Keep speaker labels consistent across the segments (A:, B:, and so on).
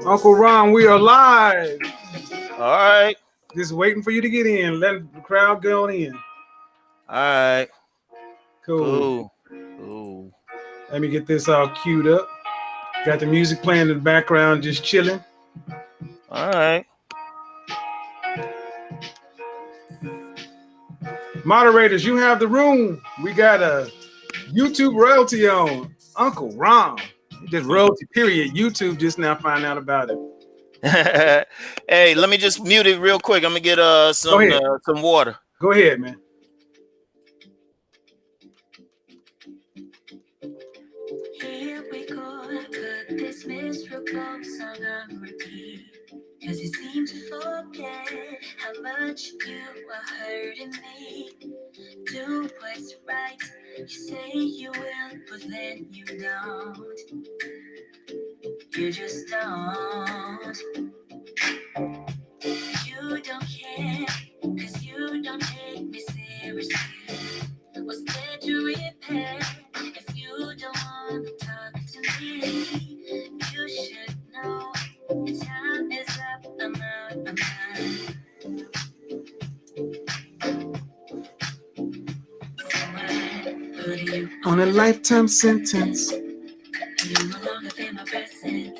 A: Uncle Ron, we are live.
B: All right.
A: Just waiting for you to get in. Let the crowd go in.
B: All right.
A: Cool.
B: Cool.
A: Let me get this all queued up. Got the music playing in the background, just chilling.
B: All right.
A: Moderators, you have the room. We got a YouTube royalty on Uncle Ron. Just royalty, period. YouTube just now find out about it.
B: Hey, let me just mute it real quick. I'm gonna get some water.
A: Go ahead, man.
C: Here we go. Put this miserable song on repeat. Cause you seem to forget how much you are hurting me. Do what's right. You say you will, but then you don't. You just don't. You don't care, cause you don't take me seriously. What's there to repair if you don't want to talk to me? You should know your time is up, I'm out of mind. Put you
A: On a lifetime sentence.
C: You no longer feel my presence.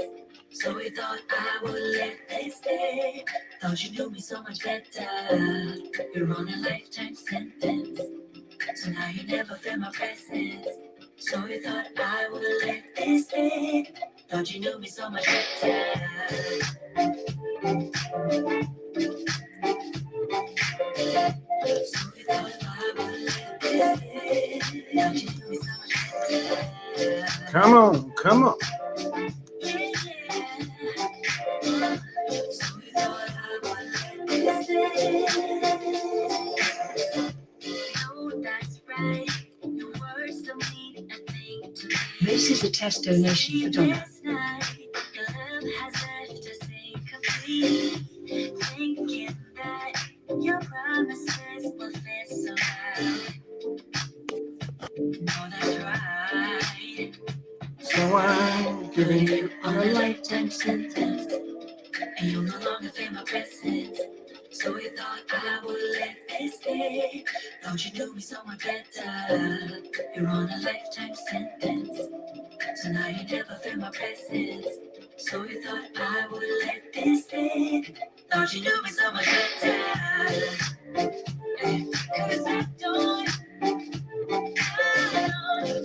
C: So we thought I would let this stay. Thought you knew me so much better. You're on a lifetime sentence. So now you never feel my presence. So we thought I would let this stay. Thought you knew me so much better. So we thought I would let this stay. Thought you knew me so much better.
A: Come on, come on.
C: This is a test donation for Donna. Thinking that your promises will fit so well. No, that's right.
A: So I'm giving you
C: on a lifetime sentence, and you'll no longer feel my presence. So we thought I would let this stay. Thought you knew me so much better. You're on a lifetime sentence, so now you never feel my presence. So we thought I would let this stay. Thought you knew me so much better. Cause I don't.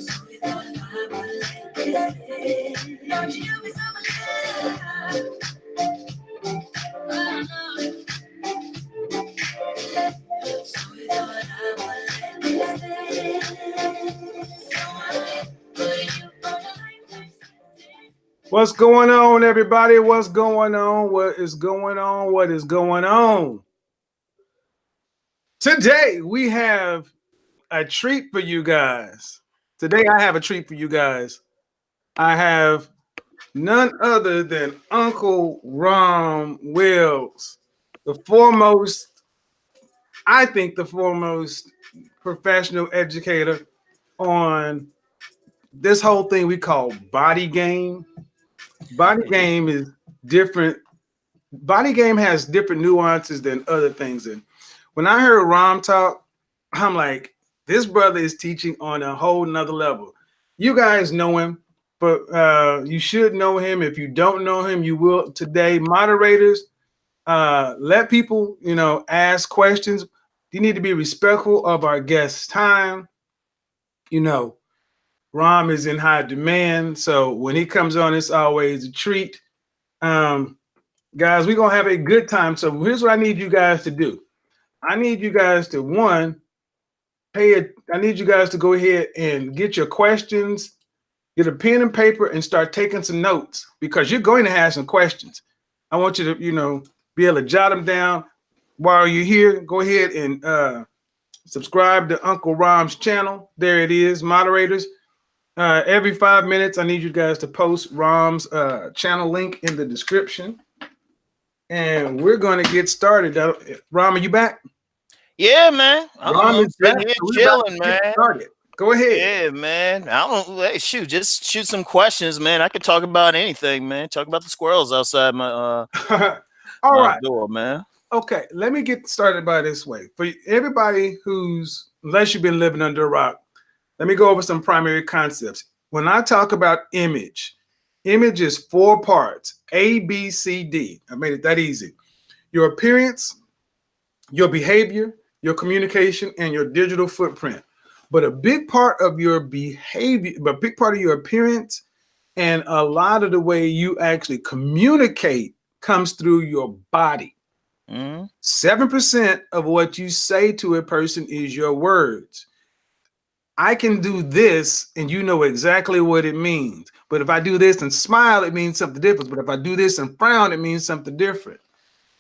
C: So we thought I would let this stay. Thought you knew me so much better. So we thought I would let this stay. So I put you on a lifetime sentence.
A: What's going on, everybody? What's going on? What is going on? What is going on? Today, we have a treat for you guys. Today, I have a treat for you guys. I have none other than Uncle Ron Wills, the foremost, I think the foremost professional educator on this whole thing we call body game. Body game is different. Body game has different nuances than other things. And when I heard Rom talk, I'm like, this brother is teaching on a whole nother level. You guys know him, but you should know him. If you don't know him, you will today. Moderators, let people, ask questions. You need to be respectful of our guests' time. Rom is in high demand, so when he comes on, it's always a treat. Guys, we're going to have a good time. So here's what I need you guys to do. I need you guys to pay it. I need you guys to go ahead and get your questions, get a pen and paper, and start taking some notes because you're going to have some questions. I want you to, be able to jot them down while you're here. Go ahead and subscribe to Uncle Rom's channel. There it is, moderators. Every 5 minutes, I need you guys to post Rom's channel link in the description. And we're going to get started. Rom, are you back?
B: Yeah, man.
A: Rom is back.
B: Here
A: So
B: chilling, man.
A: Started. Go ahead.
B: Yeah, man. I don't. Hey, just shoot some questions, man. I could talk about anything, man. Talk about the squirrels outside my
A: All right.
B: door, man.
A: Okay, let me get started by this way. For everybody unless you've been living under a rock, let me go over some primary concepts. When I talk about image is 4 parts, A, B, C, D. I made it that easy. Your appearance, your behavior, your communication, and your digital footprint. But a big part of your behavior, a big part of your appearance, and a lot of the way you actually communicate comes through your body. 7% of what you say to a person is your words. I can do this and you know exactly what it means. But if I do this and smile, it means something different. But if I do this and frown, it means something different.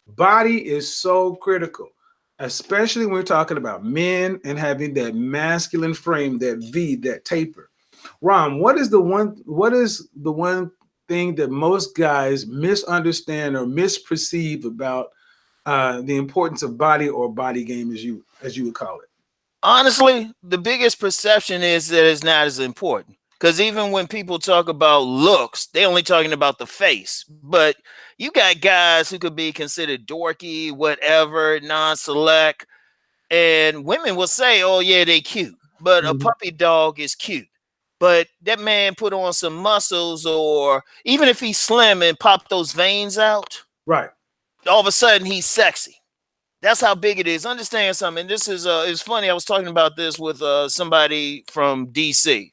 A: Body is so critical, especially when we're talking about men and having that masculine frame, that V, that taper. Ron, what is the one thing that most guys misunderstand or misperceive about the importance of body or body game, as you would call it?
B: Honestly, the biggest perception is that it's not as important. Because even when people talk about looks, they're only talking about the face. But you got guys who could be considered dorky, whatever, non-select, and women will say, "Oh yeah, they cute," but a puppy dog is cute. But that man put on some muscles, or even if he's slim and pop those veins out,
A: right?
B: All of a sudden he's sexy. That's how big it is. Understand something. This is it's funny. I was talking about this with somebody from DC,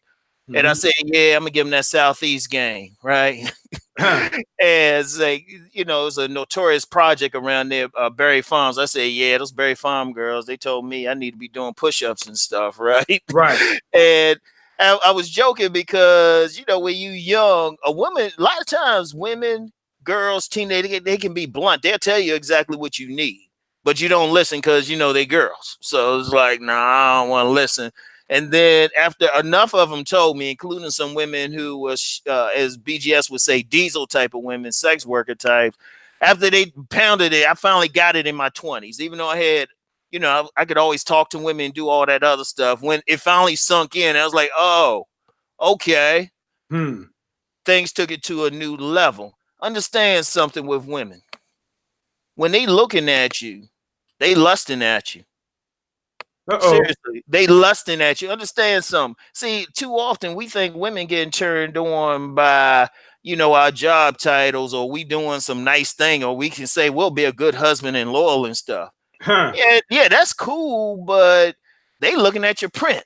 B: and I said, "Yeah, I'm gonna give him that Southeast game, right?" And it's like, it's a notorious project around there, Berry Farms. I said, "Yeah, those Berry Farm girls. They told me I need to be doing push-ups and stuff, right?"
A: Right.
B: And I was joking because when you young, a woman, a lot of times women, girls, teenagers, they can be blunt. They'll tell you exactly what you need. But you don't listen because they girls. So it's like, nah, I don't want to listen. And then after enough of them told me, including some women who was, as BGS would say, diesel type of women, sex worker type, after they pounded it, I finally got it in my 20s. Even though I had, I could always talk to women and do all that other stuff. When it finally sunk in, I was like, oh, okay. Things took it to a new level. Understand something with women. When they looking at you, they lusting at you. Seriously, they lusting at you. Understand something. See, too often we think women getting turned on by, our job titles, or we doing some nice thing, or we can say we'll be a good husband and loyal and stuff. Yeah, that's cool, but they looking at your print.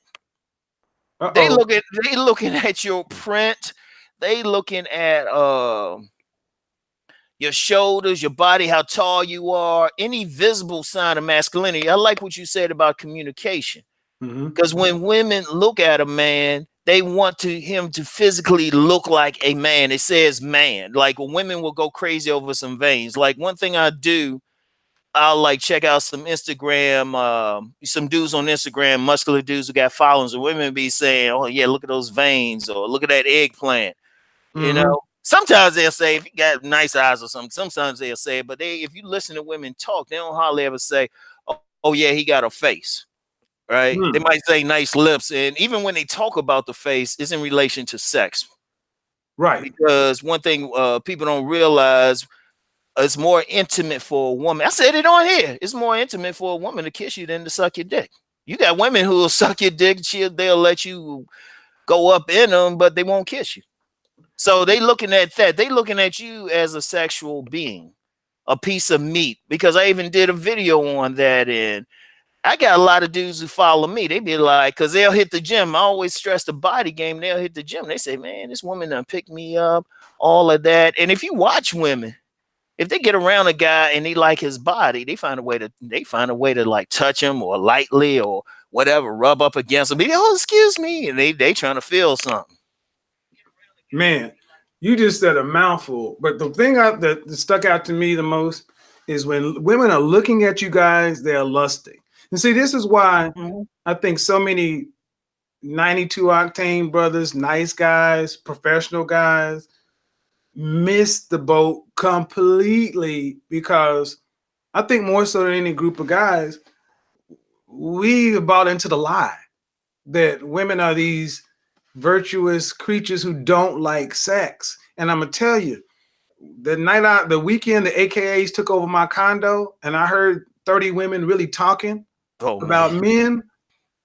B: They looking at your print. They looking at your shoulders, your body, how tall you are, any visible sign of masculinity. I like what you said about communication. Because when women look at a man, they want him to physically look like a man. It says man. Like women will go crazy over some veins. Like one thing I do, I'll check out some Instagram, some dudes on Instagram, muscular dudes who got followers, and women be saying, "Oh yeah, look at those veins," or "Look at that eggplant." Sometimes they'll say if you got nice eyes or something. Sometimes they'll say it, but if you listen to women talk, they don't hardly ever say, "Oh yeah, he got a face." Right? They might say nice lips, and even when they talk about the face, it's in relation to sex.
A: Right.
B: Because one thing people don't realize, it's more intimate for a woman. I said it on here. It's more intimate for a woman to kiss you than to suck your dick. You got women who will suck your dick. They'll let you go up in them, but they won't kiss you. So they looking at that. They looking at you as a sexual being, a piece of meat. Because I even did a video on that, and I got a lot of dudes who follow me. They be like, because they'll hit the gym. I always stress the body game. They'll hit the gym. They say, man, this woman done picked me up, all of that. And if you watch women, if they get around a guy and they like his body, they find a way to like touch him or lightly or whatever, rub up against him. Be, oh, excuse me, and they trying to feel something.
A: Man, you just said a mouthful. But the thing that stuck out to me the most is when women are looking at you guys, they are lusting. And see, this is why I think so many 92 octane brothers, nice guys, professional guys, miss the boat completely, because I think more so than any group of guys, we bought into the lie that women are these virtuous creatures who don't like sex. And I'm gonna tell you, the weekend the AKAs took over my condo and I heard 30 women really talking about men,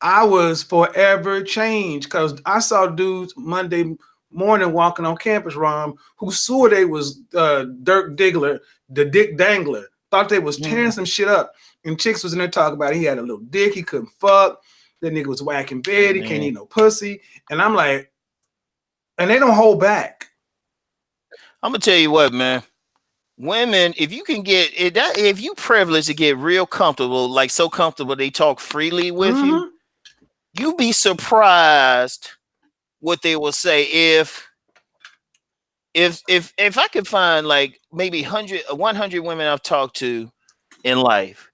A: I was forever changed, because I saw dudes Monday morning walking on campus, Rom, who swore they was Dirk Diggler, the Dick Dangler, thought they was tearing some shit up. And chicks was in there talking about he had a little dick, he couldn't fuck, that nigga was whacking bed, he can't eat no pussy. And I'm like, and they don't hold back.
B: I'm gonna tell you what, man. Women, if you can get it, if you privileged to get real comfortable, like so comfortable they talk freely with you, you'd be surprised what they will say. If I could find like maybe 100 women I've talked to in life,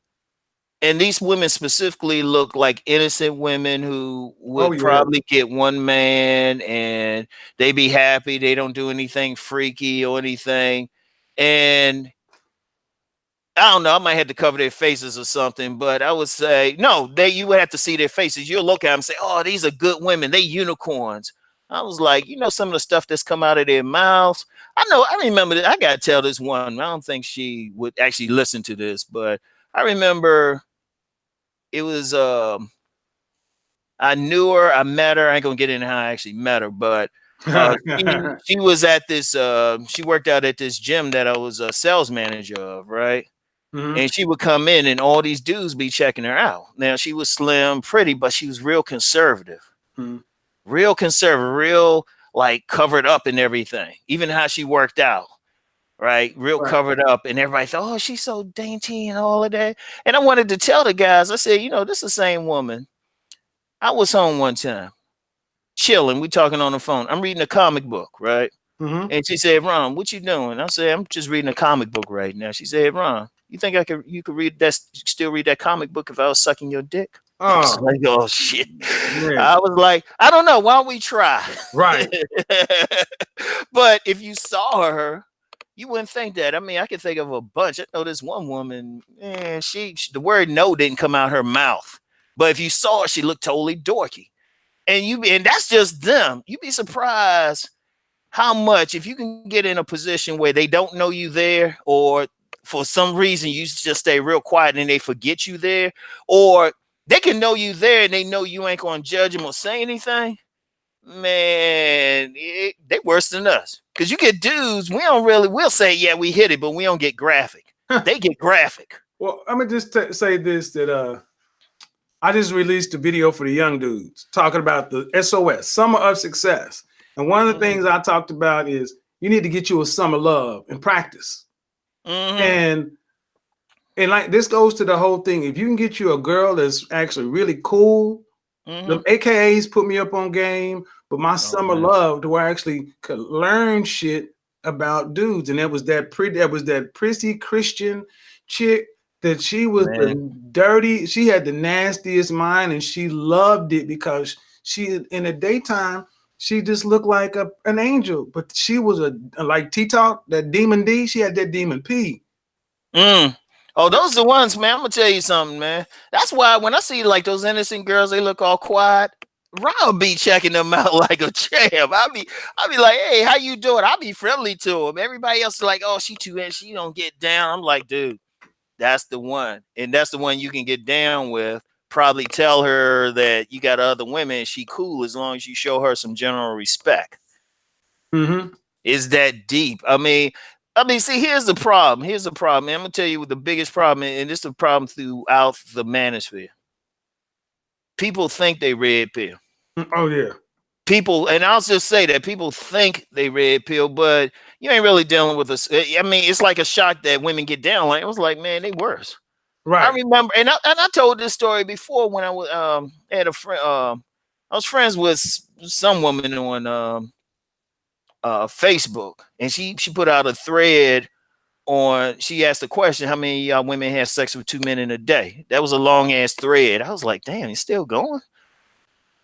B: and these women specifically look like innocent women who would probably get one man and they be happy, they don't do anything freaky or anything, and I don't know, I might have to cover their faces or something, but I would say no, you would have to see their faces. You'll look at them and say, oh, these are good women, they unicorns. I was like, some of the stuff that's come out of their mouths. I remember that. I gotta tell this one. I don't think she would actually listen to this, but I remember it was I knew her, I met her. I ain't gonna get into how I actually met her, but she was at this she worked out at this gym that I was a sales manager of, right? And she would come in and all these dudes be checking her out. Now she was slim, pretty, but she was real conservative. Real conservative, real like covered up and everything. Even how she worked out, right? Real covered up, and everybody thought, oh, she's so dainty and all of that. And I wanted to tell the guys, I said, this is the same woman. I was home one time, chilling. We talking on the phone. I'm reading a comic book, right? And she said, Ron, what you doing? I said, I'm just reading a comic book right now. She said, Ron, you think you could read that, still read that comic book if I was sucking your dick? I was like, oh shit. I was like, I don't know. Why don't we try?
A: Right.
B: But if you saw her, you wouldn't think that. I mean, I can think of a bunch. I know this one woman, man, the word no didn't come out her mouth. But if you saw her, she looked totally dorky. And that's just them. You'd be surprised how much, if you can get in a position where they don't know you there, or for some reason you just stay real quiet and they forget you there, or they can know you there and they know you ain't gonna judge them or say anything, man, they worse than us. Because you get dudes, we'll say, yeah, we hit it, but we don't get graphic. They get graphic.
A: Well, I'm gonna just say this, that I just released a video for the young dudes talking about the SOS, Summer of Success. And one of the things I talked about is you need to get you a summer love and practice. And like this goes to the whole thing. If you can get you a girl that's actually really cool, the AKAs put me up on game, but my summer love, to where I actually could learn shit about dudes. And that was that prissy Christian chick that she was she had the nastiest mind, and she loved it because she, in the daytime, she just looked like an angel, but she was like T-Talk, that demon D, she had that demon P.
B: Oh, those are the ones, man. I'm gonna tell you something, man. That's why when I see like those innocent girls, they look all quiet. Rob be checking them out like a champ. I'll be like, hey, how you doing? I'll be friendly to them. Everybody else is like, oh, she too in, she don't get down. I'm like, dude, that's the one, and that's the one you can get down with. Probably tell her that you got other women, she cool as long as you show her some general respect. Is that deep? I mean, see, here's the problem. I'm gonna tell you what the biggest problem is, and this is the problem throughout the manosphere. People think they red pill.
A: Oh yeah.
B: people, and I'll just say that people think they red pill, but you ain't really dealing with us. I mean, it's like a shock that women get down. Like, I was like, man, they worse. I
A: Right.
B: remember, and I told this story before when I was had a friend. I was friends with some woman on Facebook, and she put out a thread on. She asked the question, "How many of y'all women have sex with 2 men in a day?" That was a long ass thread. I was like, "Damn, it's still going."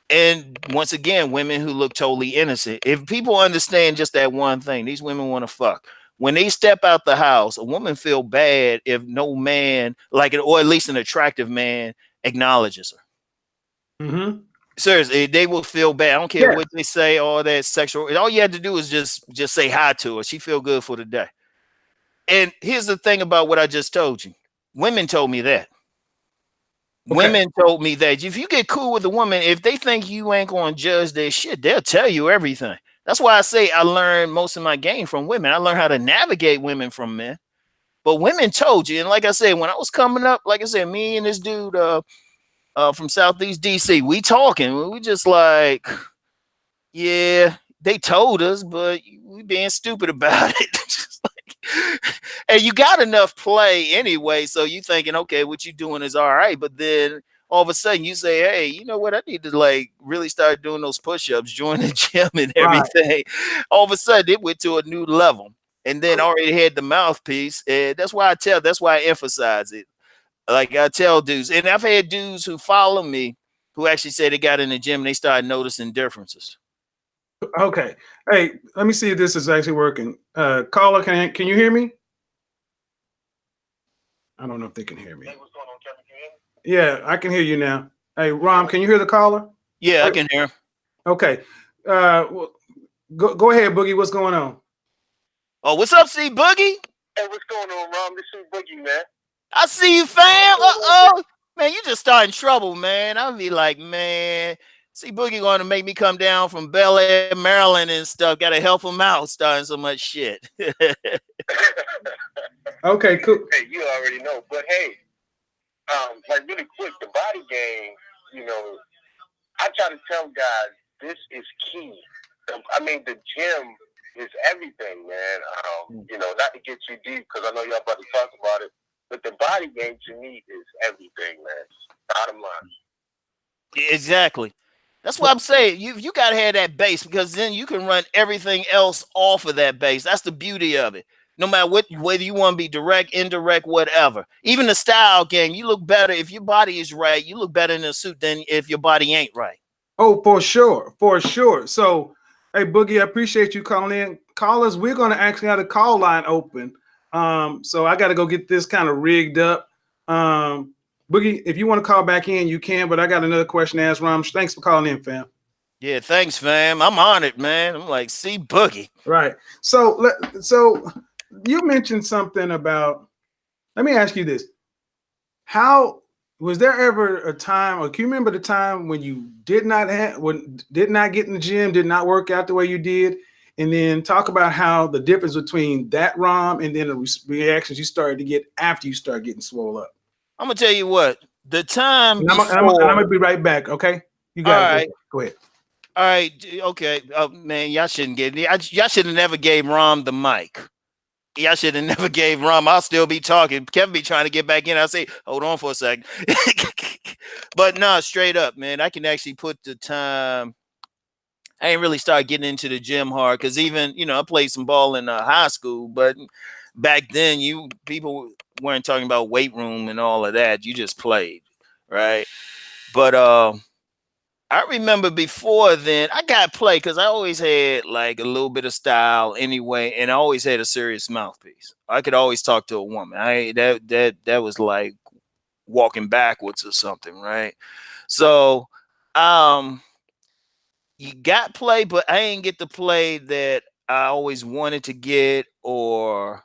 B: And once again, women who look totally innocent. If people understand just that one thing, these women want to fuck. When they step out the house, a woman feel bad if no man, like, or at least an attractive man, acknowledges her.
A: Mm-hmm.
B: Seriously, they will feel bad. I don't care
A: Yes.
B: what they say, all that sexual. All you had to do is just say hi to her. She feel good for the day. And here's the thing about what I just told you. Women told me that.
A: Okay.
B: Women told me that if you get cool with a woman, if they think you ain't going to judge their shit, they'll tell you everything. That's why I say I learned most of my game from women. I learned how to navigate women from men. But women told you. And like I said, when I was coming up, like I said, me and this dude from Southeast DC, we talking. We just like, yeah, they told us, but we being stupid about it. Just like, and you got enough play anyway, so you thinking, okay, what you doing is all right. But then all of a sudden you say, hey, you know what? I need to like really start doing those push-ups, join the gym and
A: Right.
B: everything. All of a sudden it went to a new level. And then already had the mouthpiece. And that's why I emphasize it. Like I tell dudes, and I've had dudes who follow me who actually say they got in the gym and they started noticing differences.
A: Okay. Hey, let me see if this is actually working. Caller, can you hear me? I don't know if they can hear me.
D: Hey, what's going on, Kevin? Can you hear me?
A: Yeah, I can hear you now. Hey, Rom, can you hear the caller?
B: Yeah, I can hear.
A: Okay. Well, go ahead, Boogie. What's going on?
B: Oh, what's up, C Boogie?
D: Hey, what's going on, Rom? This is Boogie, man.
B: I see you, fam. Uh-oh. Man, you just starting trouble, man. I'll be like, man, C Boogie going to make me come down from Bel Air, Maryland and stuff. Got to help him out starting so much shit.
A: Okay, cool.
D: Hey, you already know. But hey, like really quick, the body game, I try to tell guys this is key. I mean, the gym is everything, man. Not to get too deep because I know y'all about to talk about it, but the body game to me is everything, man. Bottom line.
B: Exactly. That's what I'm saying. You got to have that base because then you can run everything else off of that base. That's the beauty of it. No matter whether you want to be direct, indirect, whatever. Even the style game, you look better if your body is right. You look better in a suit than if your body ain't right.
A: Oh, for sure. For sure. So, hey, Boogie, I appreciate you calling in. Callers, we're going to actually have the call line open. So I got to go get this kind of rigged up. Boogie, if you want to call back in, you can, but I got another question to ask Rom. Thanks for calling in, fam.
B: Yeah, thanks, fam. I'm on it, man. I'm like, see, Boogie.
A: Right. So you mentioned something about, let me ask you this. How was there ever a time, or can you remember the time when you did not get in the gym, did not work out the way you did? And then talk about how the difference between that ROM and then the reactions you started to get after you start getting swole up.
B: I'm gonna tell you what. The time
A: And
B: before.
A: I'm gonna be right back. Okay, you got it.
B: Right.
A: Go ahead.
B: All right. Okay. Man, y'all shouldn't get. Y'all should have never gave Rom the mic. Y'all should have never gave Rom. I'll still be talking. Kevin be trying to get back in. I say, hold on for a second. But no, straight up, man. I can actually put the time. I ain't really started getting into the gym hard because even I played some ball in high school, but back then people weren't talking about weight room and all of that. You just played, right? But I remember before then I got play because I always had like a little bit of style anyway, and I always had a serious mouthpiece. I could always talk to a woman. That was like walking backwards or something, right? So you got play, but I ain't get the play that I always wanted to get, or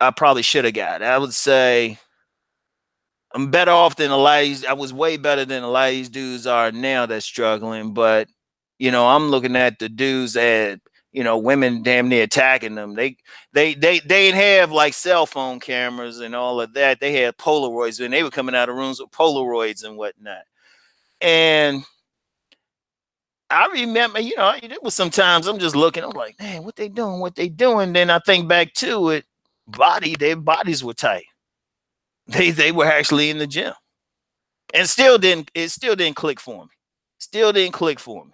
B: I probably should have got. I would say I'm better off than a lot of these. I was way better than a lot of these dudes are now that's struggling. But I'm looking at the dudes that women damn near attacking them. They didn't have like cell phone cameras and all of that. They had Polaroids, and they were coming out of rooms with Polaroids and whatnot. And I remember, it was sometimes I'm just looking, I'm like, man, what they doing? What they doing? Then I think back to it, their bodies were tight. They were actually in the gym. And it still didn't click for me. Still didn't click for me.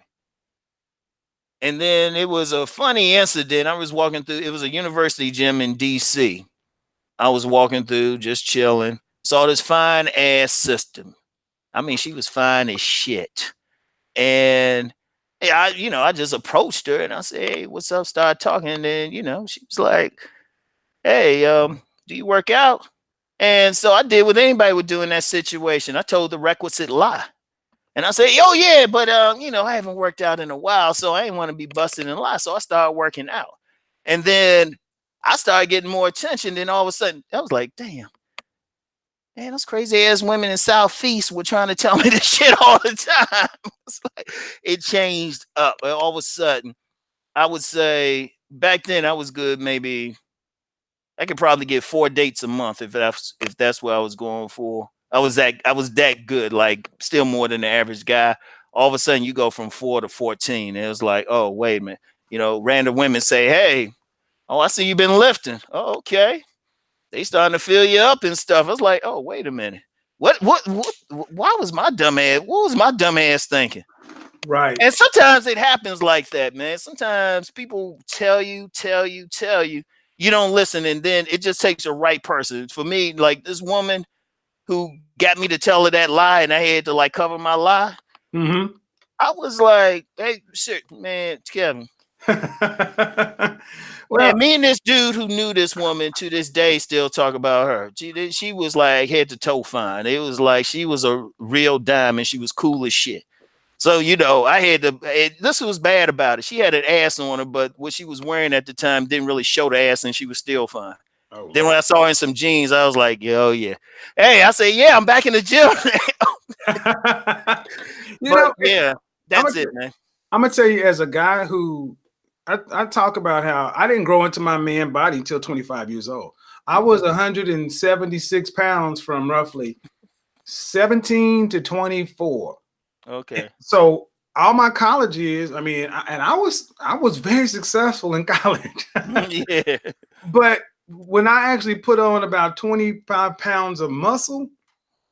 B: And then it was a funny incident. I was walking through, it was a university gym in DC. I was walking through, just chilling, saw this fine ass system. I mean, she was fine as shit. And I just approached her and I said, "Hey, what's up?" Started talking, and then she was like, "Hey, do you work out?" And so I did what anybody would do in that situation. I told the requisite lie, and I said, "Oh yeah, but I haven't worked out in a while, so I didn't want to be busted in lie." So I started working out, and then I started getting more attention. Then all of a sudden, I was like, "Damn." Man, those crazy ass women in Southeast were trying to tell me this shit all the time. It's like, it changed up. All of a sudden, I would say back then I was good. Maybe I could probably get 4 dates a month if that's what I was going for. I was that good, like still more than the average guy. All of a sudden, you go from 4 to 14. It was like, oh wait a minute. Random women say, "Hey, oh I see you've been lifting." Oh, okay. They starting to fill you up and stuff. I was like, oh, wait a minute. Why was my dumb ass? What was my dumb ass thinking?
A: Right.
B: And sometimes it happens like that, man. Sometimes people tell you, you don't listen, and then it just takes a right person. For me, like this woman who got me to tell her that lie, and I had to like cover my lie.
A: Mm-hmm.
B: I was like, hey, shit, man, Kevin.
A: Well,
B: And me and this dude who knew this woman to this day still talk about her. She was like head to toe fine. It was like she was a real diamond. She was cool as shit. So I had to. This was bad about it. She had an ass on her, but what she was wearing at the time didn't really show the ass, and she was still fine.
A: oh,
B: Then when I saw her in some jeans, I was like, "Yo, yeah." Hey, I said, "Yeah, I'm back in the gym." Yeah, that's it, man.
A: I'm gonna tell you, as a guy who I talk about how I didn't grow into my man body until 25 years old. I was 176 pounds from roughly 17 to 24.
B: Okay.
A: So all my college years, I mean, I was very successful in college.
B: Yeah.
A: But when I actually put on about 25 pounds of muscle,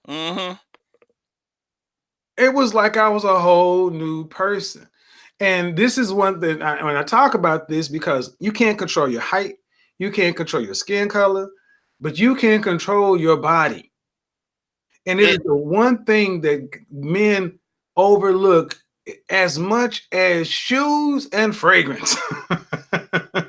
B: Mm-hmm.
A: it was like I was a whole new person. And this is one thing when I talk about this, because you can't control your height, you can't control your skin color, but you can control your body. And it is the one thing that men overlook as much as shoes and fragrance.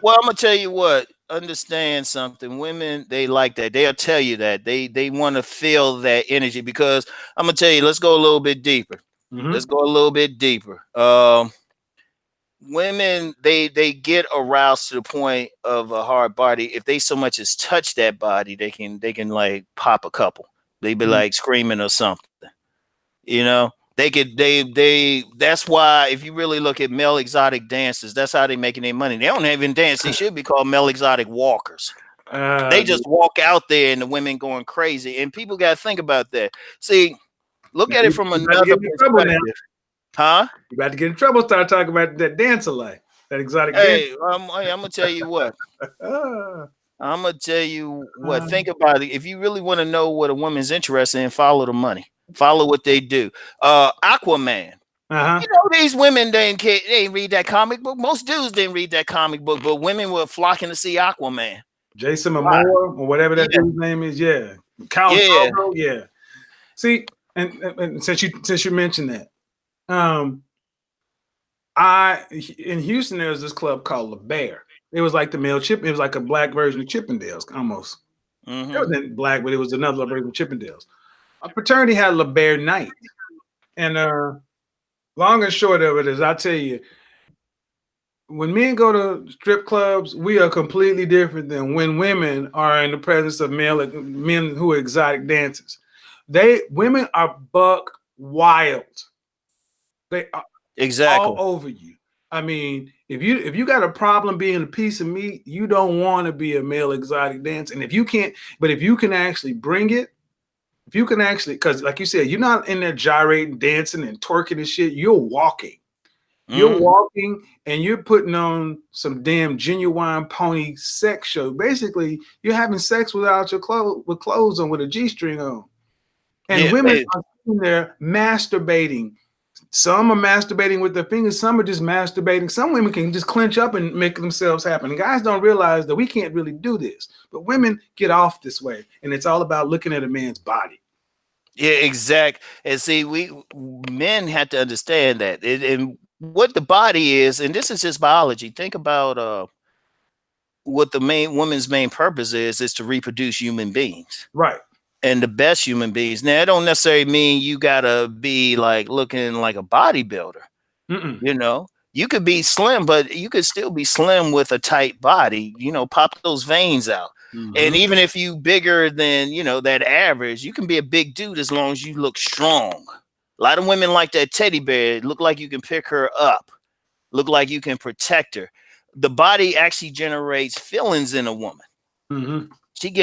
B: Well, I'm gonna tell you what. Understand something. Women, they like that. They'll tell you that they want to feel that energy because I'm gonna tell you. Let's go a little bit deeper. Let's
A: Mhm.
B: go a little bit deeper. Women, they get aroused to the point of a hard body. If they so much as touch that body, they can like pop a couple. They be
A: Mhm.
B: like screaming or something. They could that's why if you really look at male exotic dancers, that's how they making their money. They don't even dance. They should be called male exotic walkers. They just walk out there and the women going crazy. And people got to think about that. See, look at it from
A: You about to get
B: another
A: in trouble now.
B: perspective. Huh?
A: You about to get in trouble. Start talking about that dancer life, that exotic dance.
B: Hey, I'm gonna tell you what.
A: Ah,
B: I'm gonna tell you what.
A: um,
B: Think about it. If you really want to know what a woman's interested in, follow the money. Follow what they do. Aquaman.
A: uh-huh.
B: These women they ain't read that comic book. Most dudes didn't read that comic book, but women were flocking to see Aquaman.
A: Jason
B: Why?
A: Momoa or whatever that
B: Yeah,
A: dude's name is. Yeah. Cal
B: yeah.
A: Drogo, yeah. See, and since you mentioned that, um, in Houston there was this club called La Bear. It was like the male chip. It was like a black version of Chippendales, almost. It
B: Mm-hmm.
A: wasn't black, but it was another version of Chippendales. A fraternity had La Bear night, and long and short of it is, I tell you, when men go to strip clubs, we are completely different than when women are in the presence of men who are exotic dancers. Women are buck wild. They are all
B: Exactly.
A: over you. I mean, if you got a problem being a piece of meat, you don't want to be a male exotic dancer. And if you can't, but if you can actually bring it, if you can actually, because like you said, you're not in there gyrating, dancing, and twerking and shit. You're walking. You're
B: Mm-hmm.
A: walking and you're putting on some damn genuine pony sex show. Basically, you're having sex without your clothes on with a G-string on. And
B: Yeah,
A: women are sitting there masturbating. Some are masturbating with their fingers, some are just masturbating. Some women can just clench up and make themselves happen. And guys don't realize that we can't really do this. But women get off this way. And it's all about looking at a man's body.
B: yeah, exact. And see, we men have to understand that, and what the body is, and this is just biology. Think about what the main woman's main purpose is to reproduce human beings.
A: Right.
B: And the best human beings. Now, it don't necessarily mean you gotta be like looking like a bodybuilder.
A: Mm-mm.
B: You know, you could be slim, but you could still be slim with a tight body. You know, pop those veins out. And
A: Mm-hmm.
B: even if you bigger than that average, you can be a big dude as long as you look strong. A lot of women like that teddy bear. Look like you can pick her up. Look like you can protect her. The body actually generates feelings in a woman.
A: Mm-hmm.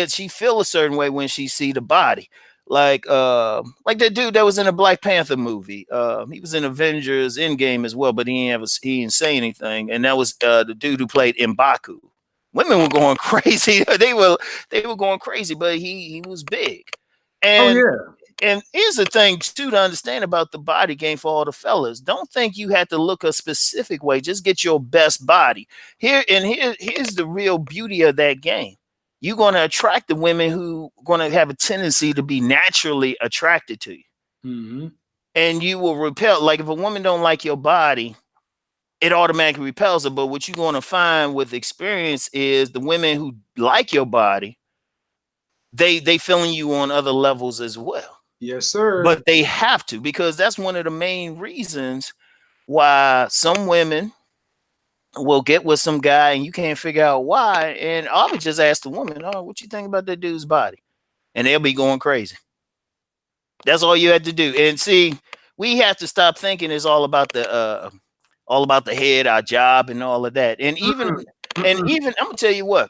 B: She feel a certain way when she see the body. Like that dude that was in a Black Panther movie. He was in Avengers Endgame as well, but he didn't say anything. And that was the dude who played M'Baku. Women were going crazy. They were going crazy, but he was big.
A: Oh
B: And
A: yeah.
B: and here's the thing too to understand about the body game for all the fellas. Don't think you have to look a specific way. Just get your best body. Here's the real beauty of that game. You're going to attract the women who are going to have a tendency to be naturally attracted to you.
A: Mm-hmm.
B: And you will repel. Like if a woman don't like your body, it automatically repels her. But what you're going to find with experience is the women who like your body, they feeling you on other levels as well.
A: Yes, sir.
B: But they have to, because that's one of the main reasons why some women will get with some guy and you can't figure out why. And I would just ask the woman, "Oh, what you think about that dude's body?" And they'll be going crazy. That's all you had to do. And see, we have to stop thinking it's all about the head, our job, and all of that. And even
A: Mm-mm. Mm-mm.
B: I'm gonna tell you what,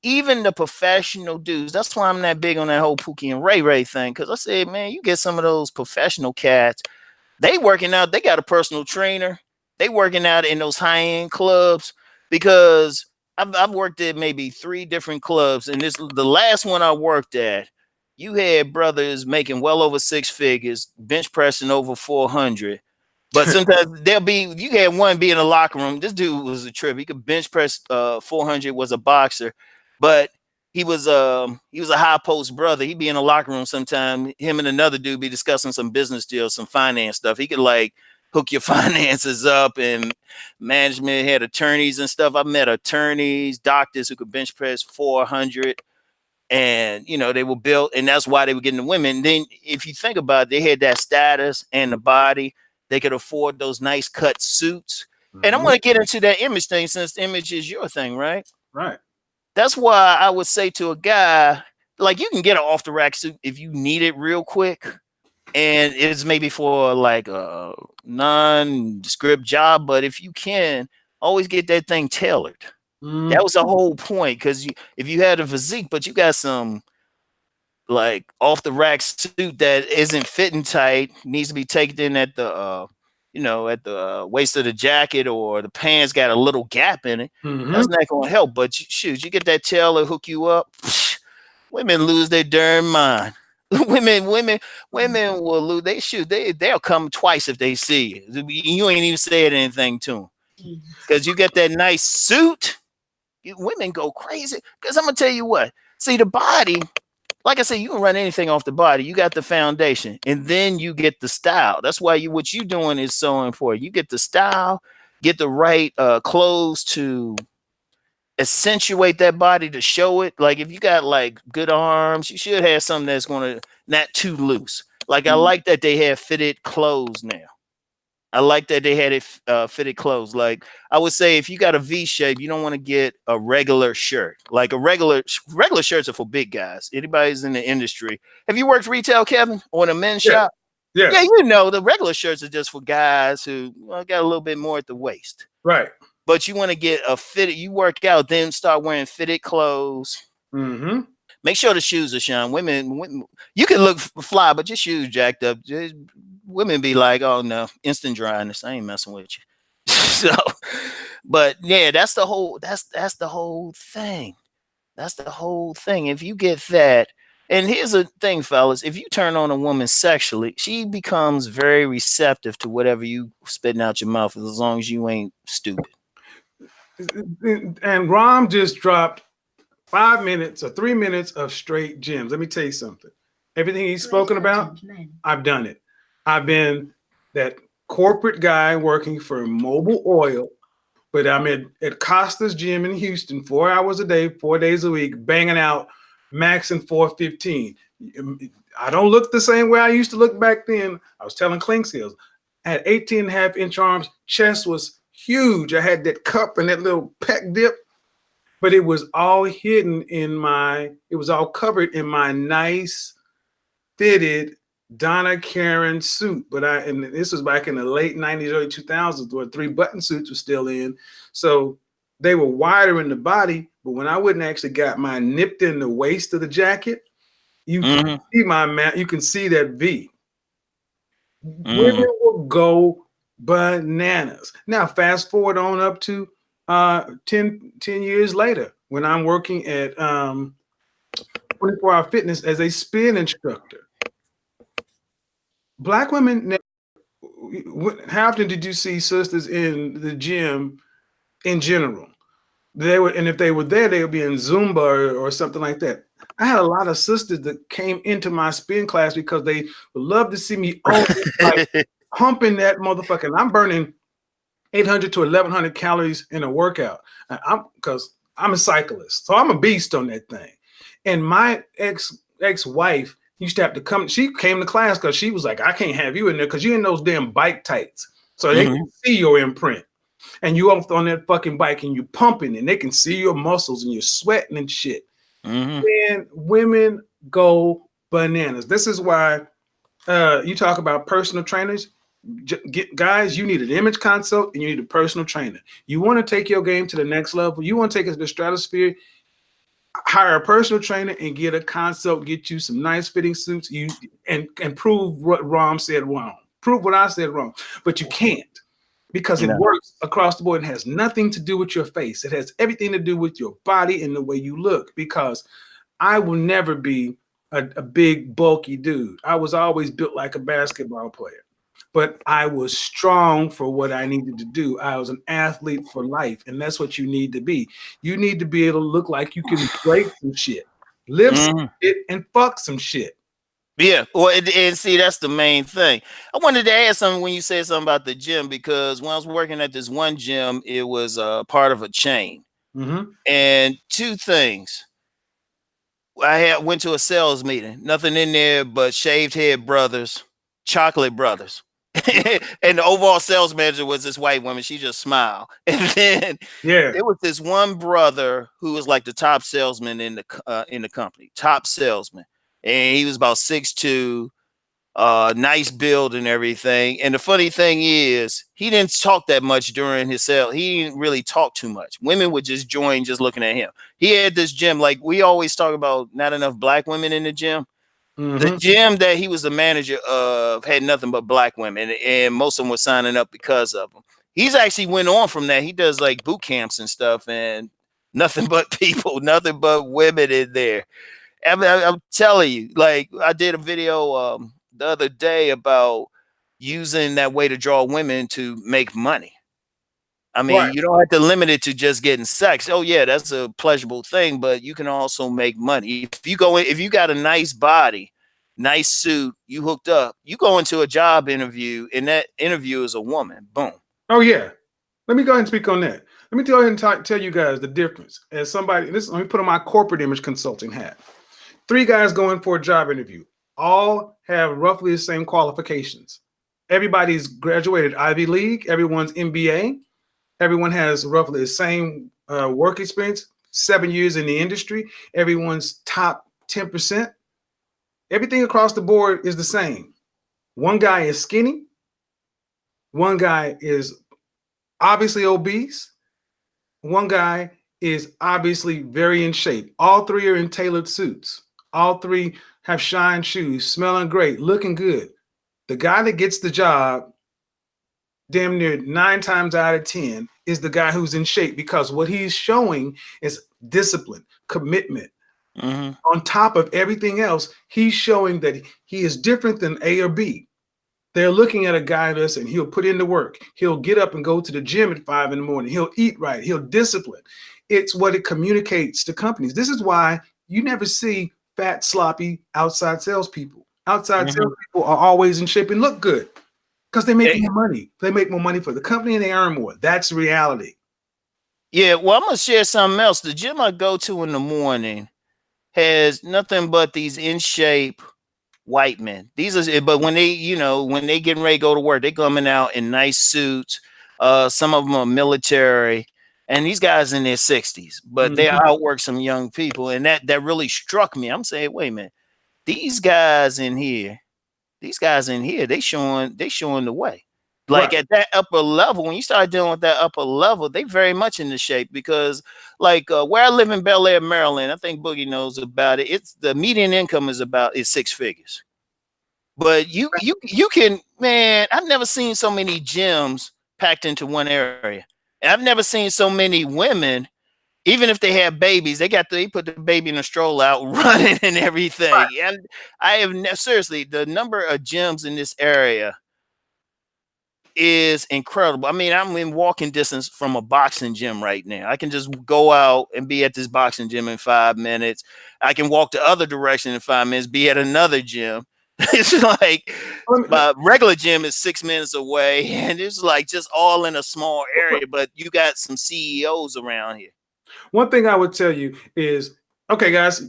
B: even the professional dudes. That's why I'm not big on that whole Pookie and Ray Ray thing. Because I said, man, you get some of those professional cats. They working out. They got a personal trainer. They working out in those high end clubs because I've worked at maybe 3 different clubs, and the last one I worked at. You had brothers making well over 6 figures, bench pressing over 400. But sometimes you had one be in the locker room. This dude was a trip. He could bench press 400, was a boxer, but he was a high post brother. He'd be in the locker room sometime. Him and another dude be discussing some business deals, some finance stuff. He could like hook your finances up, and management had attorneys and stuff. I met attorneys, doctors who could bench press 400, and they were built, and that's why they were getting the women. Then if you think about it, they had that status and the body. They could afford those nice cut suits. And I'm
A: Mm-hmm.
B: going to get into that image thing, since image is your thing, right?
A: Right.
B: That's why I would say to a guy, like, you can get an off the rack suit if you need it real quick. And it's maybe for like a non-script job, but if you can, always get that thing tailored.
A: Mm-hmm.
B: That was the whole point. Because if you had a physique, but you got some like off the rack suit that isn't fitting tight, needs to be taken in at the at the waist of the jacket, or the pants got a little gap in it,
A: Mm-hmm.
B: that's not going to help. But shoot, you get that tailor hook you up, women lose their darn mind. women will lose. They'll come twice if they see you. You ain't even said anything to them, because you get that nice suit. Women go crazy. Because I'm gonna tell you what. See, the body, like I said, you can run anything off the body. You got the foundation, and then you get the style. That's why what you doing is so important. You get the style, get the right clothes to accentuate that body, to show it. Like if you got like good arms, you should have something that's going to not too loose. Like I like that they have fitted clothes now. I like that they had it fitted clothes. Like I would say, if you got a V shape, you don't want to get a regular shirt. Like regular shirts are for big guys. Anybody's in the industry. Have you worked retail, Kevin, or in a men's
A: Yeah.
B: shop?
A: Yes.
B: Yeah, the regular shirts are just for guys who got a little bit more at the waist.
A: Right.
B: But you want to get a fitted. You work out, then start wearing fitted clothes.
A: Mm-hmm.
B: Make sure the shoes are shine. Women, you can look fly, but your shoes jacked up. Just women be like, oh no, instant dryness. I ain't messing with you. So, but yeah, that's the whole thing. That's the whole thing. If you get that, and here's the thing, fellas, if you turn on a woman sexually, she becomes very receptive to whatever you spitting out your mouth, as long as you ain't stupid.
A: And Rom just dropped 5 minutes or 3 minutes of straight gems. Let me tell you something. Everything he's spoken about, I've done it. I've been that corporate guy working for Mobile Oil, but I'm at Costa's gym in Houston 4 hours a day, 4 days a week, banging out max and 415. I don't look the same way I used to look back then. I was telling clink seals. I had 18.5-inch arms. Chest was huge. I had that cup and that little pec dip, but it was all hidden it was all covered in my nice fitted Donna Karen suit. And this was back in the late 90s, early 2000s, where 3-button suits were still in. So they were wider in the body, but when I wouldn't actually got mine nipped in the waist of the jacket, you can see you can see that V. Women will go bananas. Now, fast forward on up to 10 years later, when I'm working at 24-hour fitness as a spin instructor. Black women, how often did you see sisters in the gym in general? And if they were there, they would be in Zumba or something like that. I had a lot of sisters that came into my spin class because they would love to see me like pumping that motherfucker. And I'm burning 800 to 1,100 calories in a workout. Because I'm a cyclist, so I'm a beast on that thing. And my ex-wife used to have to come. She came to class because she was like, I can't have you in there because you're in those damn bike tights. So they can see your imprint. And you off on that fucking bike and you pumping and they can see your muscles and you're sweating and shit. And women go bananas. This is why you talk about personal trainers. Guys, you need an image consult and you need a personal trainer. You want to take your game to the next level. You want to take it to the stratosphere. Hire a personal trainer and get a consult. Get you some nice fitting suits. And prove what Rom said wrong. Prove what I said wrong. But you can't. Because it works across the board. It has nothing to do with your face. It has everything to do with your body and the way you look. Because I will never be a big, bulky dude. I was always built like a basketball player. But I was strong for what I needed to do. I was an athlete for life. And that's what you need to be. You need to be able to look like you can break some shit, live some shit, and fuck some shit.
B: Yeah, well, and see, that's the main thing. I wanted to add something when you said something about the gym, because when I was working at this one gym, it was part of a chain. And two things. I went to a sales meeting, nothing in there but shaved head brothers, chocolate brothers. And the overall sales manager was this white woman. She just smiled. And then there was this one brother who was like the top salesman in the company, top salesman. And he was about 6'2", nice build and everything. And the funny thing is, he didn't talk that much during his sale. He didn't really talk too much. Women would just join just looking at him. He had this gym, like we always talk about, not enough black women in the gym. The gym that he was the manager of had nothing but black women, and most of them were signing up because of him. He's actually went on from that. He does like boot camps and stuff, and nothing but people, nothing but women in there. I'm telling you, like I did a video the other day about using that way to draw women to make money. I mean, you don't have to limit it to just getting sex. Oh yeah, that's a pleasurable thing, but you can also make money. If you got a nice body, nice suit, you hooked up, you go into a job interview, and that interview is a woman. Boom.
A: Oh yeah. Let me go ahead and speak on that. Let me go ahead and tell you guys the difference. As somebody, let me put on my corporate image consulting hat. 3 guys going for a job interview. All have roughly the same qualifications. Everybody's graduated Ivy League. Everyone's MBA. Everyone has roughly the same work experience, 7 years in the industry. Everyone's top 10%. Everything across the board is the same. One guy is skinny. One guy is obviously obese. One guy is obviously very in shape. All 3 are in tailored suits. All 3 have shine shoes, smelling great, looking good. The guy that gets the job, damn near 9 times out of 10, is the guy who's in shape, because what he's showing is discipline, commitment.
B: Mm-hmm.
A: On top of everything else, he's showing that he is different than A or B. They're looking at a guy that's, and he'll put in the work. He'll get up and go to the gym at 5 in the morning. He'll eat right. He'll discipline. It's what it communicates to companies. This is why you never see fat, sloppy outside salespeople. Outside
B: Mm-hmm.
A: salespeople are always in shape and look good because they make
B: Hey,
A: more money. They make more money for the company and they earn more. That's reality.
B: yeah, well, I'm gonna share something else. The gym I go to in the morning has nothing but these in shape white men. These are, but when they, when they getting ready to go to work, they coming out in nice suits. Some of them are military, and these guys in their 60s, but they
A: Mhm.
B: outwork some young people, and that really struck me. I'm saying, wait a minute, these guys in here, they showing the way.
A: Right.
B: Like at that upper level, when you start dealing with that upper level, they very much in the shape because, like where I live in Bel Air, Maryland, I think Boogie knows about it. It's the median income is 6 figures. But you can, man, I've never seen so many gyms packed into one area. And I've never seen so many women, even if they have babies, they put the baby in a stroller out running and everything. And seriously, the number of gyms in this area is incredible. I mean, I'm in walking distance from a boxing gym right now. I can just go out and be at this boxing gym in 5 minutes. I can walk the other direction in 5 minutes, be at another gym. It's like
A: Let me-
B: my regular gym is 6 minutes away, and it's like just all in a small area. But you got some CEOs around here.
A: One thing I would tell you is, okay, guys,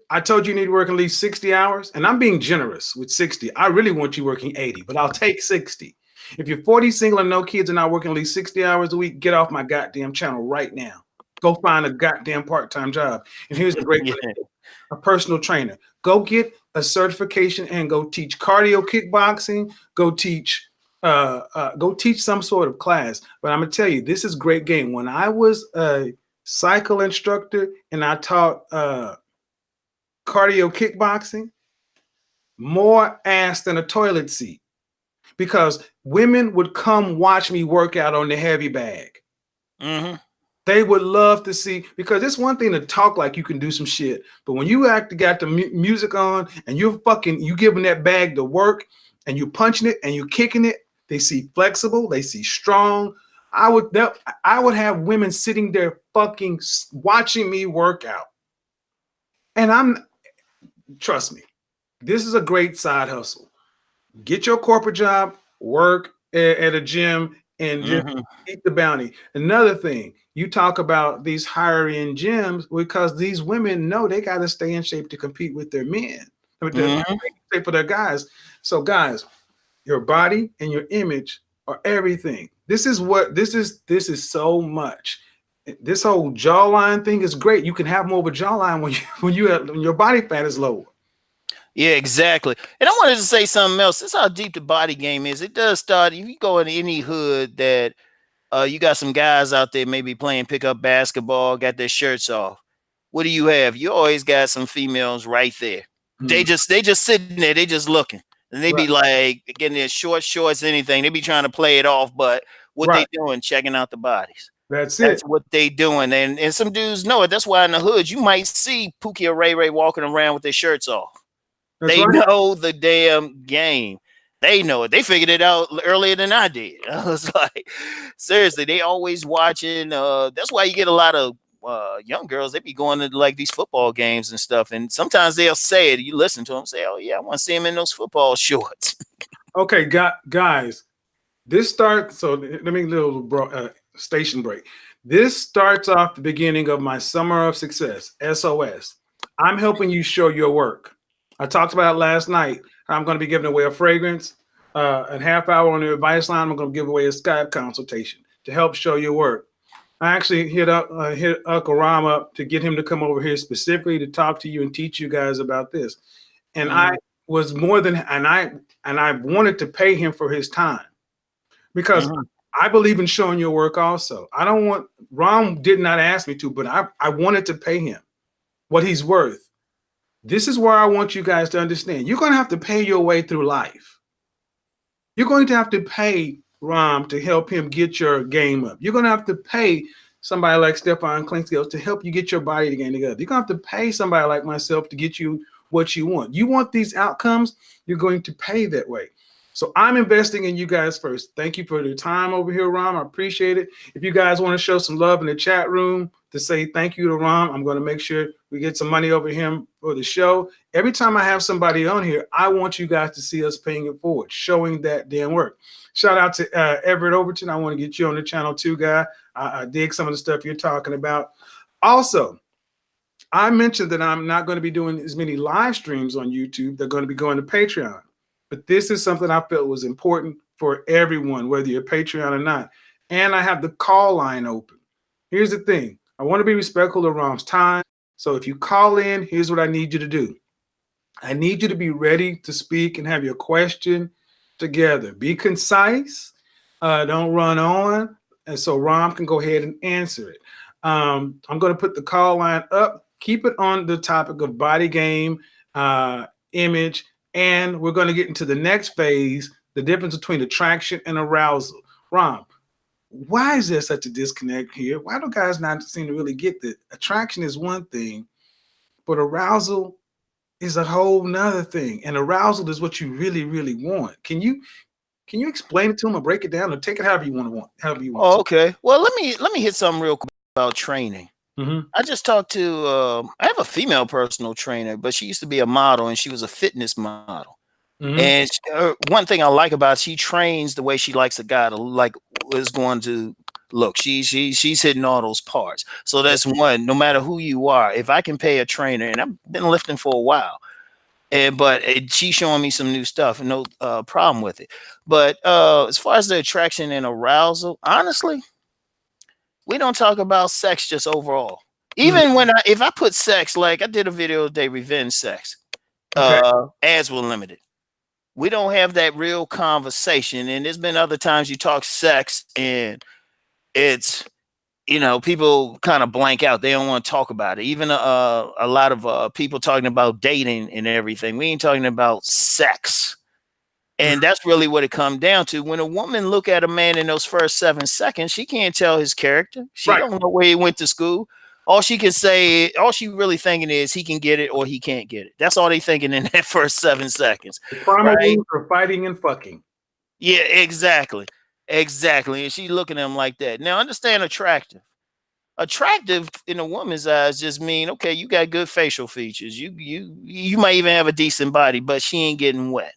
A: I told you need to work at least 60 hours, and I'm being generous with 60. I really want you working 80, but I'll take 60. If you're 40, single, and no kids, and not working at least 60 hours a week, get off my goddamn channel right now. Go find a goddamn part-time job. And here's a great
B: Yeah.
A: place: a personal trainer. Go get a certification and go teach cardio kickboxing. Go teach some sort of class. But I'm gonna tell you, this is great game. When I was a cycle instructor and I taught cardio kickboxing, more ass than a toilet seat, because women would come watch me work out on the heavy bag.
B: Mm-hmm.
A: They would love to see, because it's one thing to talk like you can do some shit, but when you actually got the music on and you giving that bag the work and you punching it and you kicking it, they see flexible, they see strong. I would have women sitting there fucking watching me work out, and trust me, this is a great side hustle. Get your corporate job, work at a gym, and just
B: Mm-hmm.
A: eat the bounty. Another thing, you talk about these higher end gyms because these women know they got to stay in shape to compete with their men, with their
B: Mm-hmm.
A: shape for their guys. So, guys, your body and your image are everything. This is so much. This whole jawline thing is great. You can have more of a jawline when your body fat is low.
B: Yeah, exactly. And I wanted to say something else. This is how deep the body game is. It does start if you go in any hood that you got some guys out there maybe playing pickup basketball, got their shirts off. What do you have? You always got some females right there.
A: Mm,
B: They just sitting there, they just looking. And they
A: right,
B: be like getting their short shorts, anything. They be trying to play it off, but what
A: right.
B: they doing? Checking out the bodies.
A: That's it.
B: That's what they doing. And some dudes know it. That's why in the hood you might see Pookie or Ray Ray walking around with their shirts off.
A: That's
B: They
A: right.
B: know the damn game. They know it. They figured it out earlier than I did. I was like, seriously, they always watching. That's why you get a lot of young girls. They be going to like these football games and stuff. And sometimes they'll say it. You listen to them say, "Oh yeah, I want to see him in those football shorts."
A: Okay, guys, this starts. So let me little station break. This starts off the beginning of my Summer of Success (SOS). I'm helping you show your work. I talked about it last night. I'm going to be giving away a fragrance, a half hour on the advice line. I'm going to give away a Skype consultation to help show your work. I actually hit Karam up to get him to come over here specifically to talk to you and teach you guys about this. And I
B: Mhm.
A: was more than and I wanted to pay him for his time because
B: Mhm.
A: I believe in showing your work also. I don't want Ron did not ask me to, but I wanted to pay him what he's worth. This is where I want you guys to understand. You're going to have to pay your way through life. You're going to have to pay Rom to help him get your game up. You're going to have to pay somebody like Stefan Klingscales to help you get your body game together. You're going to have to pay somebody like myself to get you what you want. You want these outcomes, you're going to pay that way. So I'm investing in you guys first. Thank you for your time over here, Rom. I appreciate it. If you guys want to show some love in the chat room to say thank you to Rom, I'm going to make sure we get some money over him for the show. Every time I have somebody on here, I want you guys to see us paying it forward, showing that damn work. Shout out to Everett Overton. I want to get you on the channel too, guy. I dig some of the stuff you're talking about. Also, I mentioned that I'm not going to be doing as many live streams on YouTube. They're going to be going to Patreon. But this is something I felt was important for everyone, whether you're Patreon or not. And I have the call line open. Here's the thing. I want to be respectful of Rom's time. So if you call in, here's what I need you to do. I need you to be ready to speak and have your question together. Be concise. Don't run on. And so Rom can go ahead and answer it. I'm going to put the call line up. Keep it on the topic of body game, image, and we're going to get into the next phase, the difference between attraction and arousal. Rom, why is there such a disconnect here? Why do guys not seem to really get that attraction is one thing, but arousal is a whole nother thing, and arousal is what you really, really want. Can you explain it to them or break it down or take it however you want, however you want
B: Oh,
A: to?
B: okay. Well, let me hit something real quick about training. I just talked to I have a female personal trainer, but she used to be a model and she was a fitness model. And one thing I like about she trains the way she likes a guy to like is going to look. She's hitting all those parts. So that's one. No matter who you are, if I can pay a trainer, and I've been lifting for a while, but she's showing me some new stuff, and no problem with it. But as far as the attraction and arousal, honestly, we don't talk about sex just overall. Even when if I put sex, like I did a video today, revenge sex, ads were limited. We don't have that real conversation. And there's been other times you talk sex and it's, people kind of blank out. They don't want to talk about it. Even a lot of people talking about dating and everything. We ain't talking about sex. And that's really what it comes down to. When a woman look at a man in those first 7 seconds, she can't tell his character. She don't know where he went to school. All she can say, all she really thinking is he can get it or he can't get it. That's all they thinking in that first 7 seconds.
A: The primal rules for fighting and fucking.
B: Yeah, exactly. Exactly. And she looking at him like that. Now understand attractive. Attractive in a woman's eyes just mean, okay, you got good facial features. You might even have a decent body, but she ain't getting wet.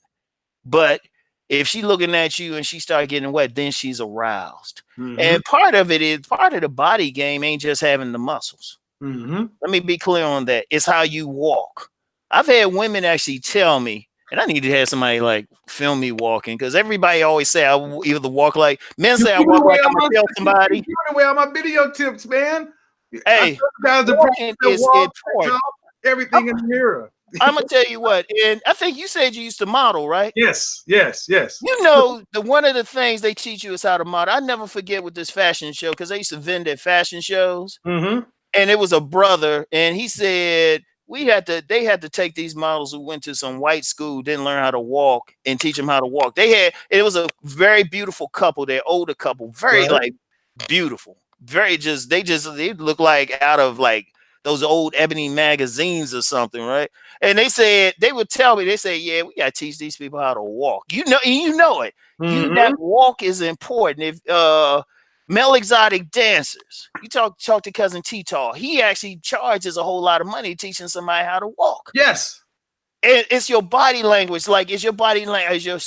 B: But if she looking at you and she start getting wet, then she's aroused. And part of the body game ain't just having the muscles. Let me be clear on that. It's how you walk. I've had women actually tell me, and I need to have somebody like film me walking because everybody always say I either walk like men say I walk like I'm gonna kill somebody.
A: You're giving away all my video tips, man.
B: Hey,
A: guys, everything in the mirror.
B: I'm gonna tell you what, and I think you said you used to model, right?
A: Yes.
B: One of the things they teach you is how to model. I never forget with this fashion show because they used to vend at fashion shows, and it was a brother, and he said they had to take these models who went to some white school, didn't learn how to walk, and teach them how to walk. It was a very beautiful couple, they're older couple, very like beautiful, very they look like out of like those old ebony magazines or something, right? And they said they would tell me, they say, yeah, we gotta teach these people how to walk. You know it. That walk is important. If male exotic dancers, you talk to cousin T-Tall, he actually charges a whole lot of money teaching somebody how to walk.
A: Yes.
B: And it's your body language. Like, is your body language, your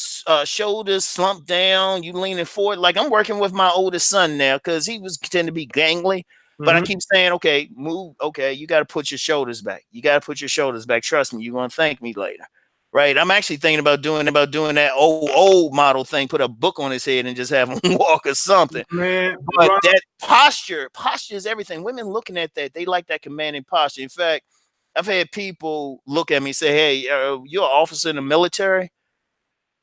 B: shoulders slumped down, you leaning forward? Like, I'm working with my oldest son now because he was tend to be gangly. But I keep saying, okay, move. Okay, you got to put your shoulders back. You got to put your shoulders back. Trust me, you're going to thank me later. Right? I'm actually thinking about doing that old model thing, put a book on his head and just have him walk or something.
A: Man,
B: but that posture is everything. Women looking at that, they like that commanding posture. In fact, I've had people look at me and say, hey, you're an officer in the military?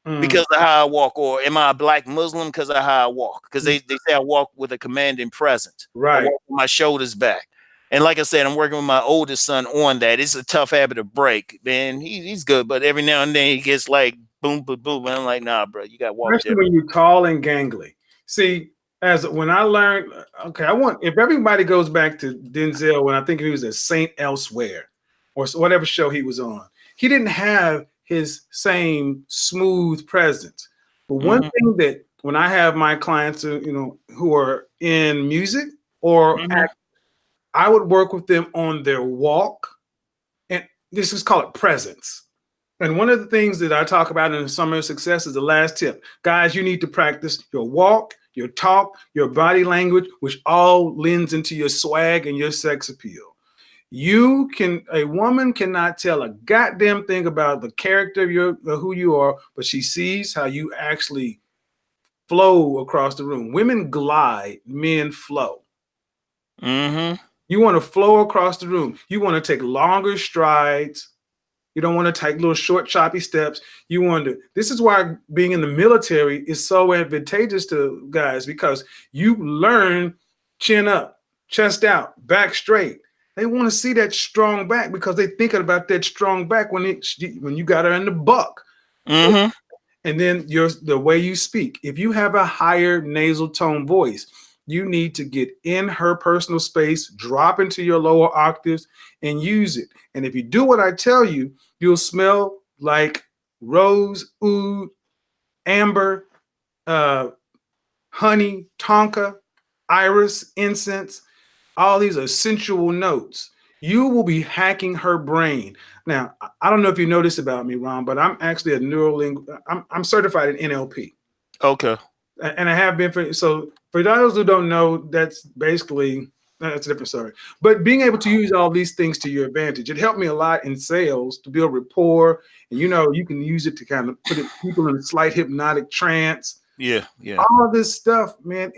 B: Because of how I walk, or am I a black Muslim because of how I walk? Because they say I walk with a commanding presence.
A: Right.
B: I walk with my shoulders back. And like I said, I'm working with my oldest son on that. It's a tough habit to break. Man, he's good, but every now and then he gets like boom, boom, boom. And I'm like, nah, bro, you got to walk
A: Especially
B: there.
A: when you're tall and gangly. See, as when I learned, okay, I want if everybody goes back to Denzel when I think he was at Saint Elsewhere or whatever show he was on, he didn't have his same smooth presence. But one
B: Mm-hmm.
A: thing that when I have my clients, who are in music or
B: Mm-hmm.
A: act, I would work with them on their walk, and this is called presence. And one of the things that I talk about in the Summer of Success is the last tip. Guys, you need to practice your walk, your talk, your body language, which all lends into your swag and your sex appeal. A woman cannot tell a goddamn thing about the character of who you are, but she sees how you actually flow across the room. Women glide, men flow.
B: Mm-hmm.
A: You want to flow across the room. You want to take longer strides. You don't want to take little short, choppy steps. You want to. This is why being in the military is so advantageous to guys because you learn chin up, chest out, back straight. They want to see that strong back because they're thinking about that strong back when you got her in the buck.
B: Mm-hmm.
A: And then the way you speak. If you have a higher nasal tone voice, you need to get in her personal space, drop into your lower octaves, and use it. And if you do what I tell you, you'll smell like rose, oud, amber, uh, honey, tonka, iris, incense. All these are sensual notes. You will be hacking her brain. Now, I don't know if you know this about me, Ron, but I'm actually a I'm certified in NLP.
B: Okay.
A: And I have been for those who don't know, that's a different story. But being able to use all these things to your advantage, it helped me a lot in sales to build rapport. And you can use it to kind of put people in a slight hypnotic trance.
B: Yeah. Yeah.
A: All of this stuff, man,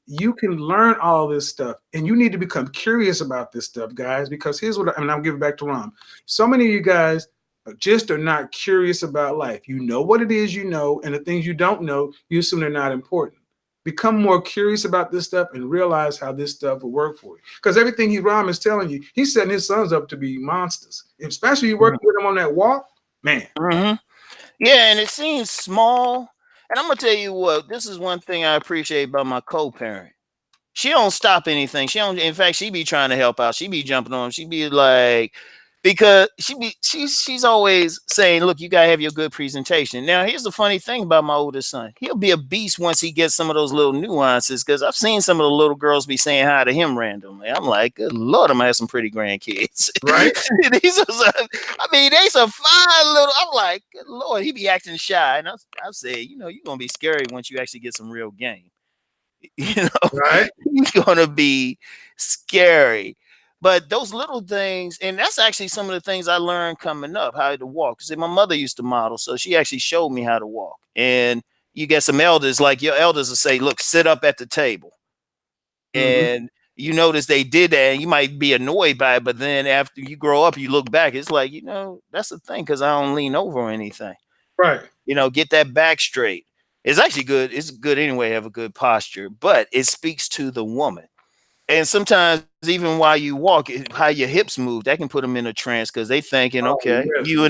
A: you can learn all this stuff, and you need to become curious about this stuff, guys. Because here's what I'll give it back to Ron. So many of you guys are not curious about life. You know what it is, and the things you don't know, you assume they're not important. Become more curious about this stuff and realize how this stuff will work for you. Because everything Ron is telling you, he's setting his sons up to be monsters. Especially you working with them on that walk, man.
B: Mm-hmm. Yeah, and it seems small. And I'm gonna tell you what, this is one thing I appreciate about my co-parent. She don't stop anything. She don't. In fact, she be trying to help out. She be jumping on. She be like, because she's always saying, "Look, you gotta have your good presentation." Now, here's the funny thing about my oldest son. He'll be a beast once he gets some of those little nuances. Because I've seen some of the little girls be saying hi to him randomly. I'm like, good Lord, I'm gonna have some pretty grandkids.
A: Right?
B: They some fine little. I'm like, good Lord, he be acting shy, and I say, you're gonna be scary once you actually get some real game.
A: Right?
B: He's gonna be scary. But those little things, and that's actually some of the things I learned coming up, how to walk. See, my mother used to model, so she actually showed me how to walk. And you get some elders, like your elders will say, look, sit up at the table.
A: Mm-hmm.
B: And you notice they did that, and you might be annoyed by it, but then after you grow up, you look back, it's like, that's the thing, because I don't lean over or anything.
A: Right.
B: Get that back straight. It's actually good. It's good anyway, have a good posture, but it speaks to the woman. And sometimes even while you walk, how your hips move, that can put them in a trance because they thinking,
A: Oh,
B: okay,
A: yes.
B: you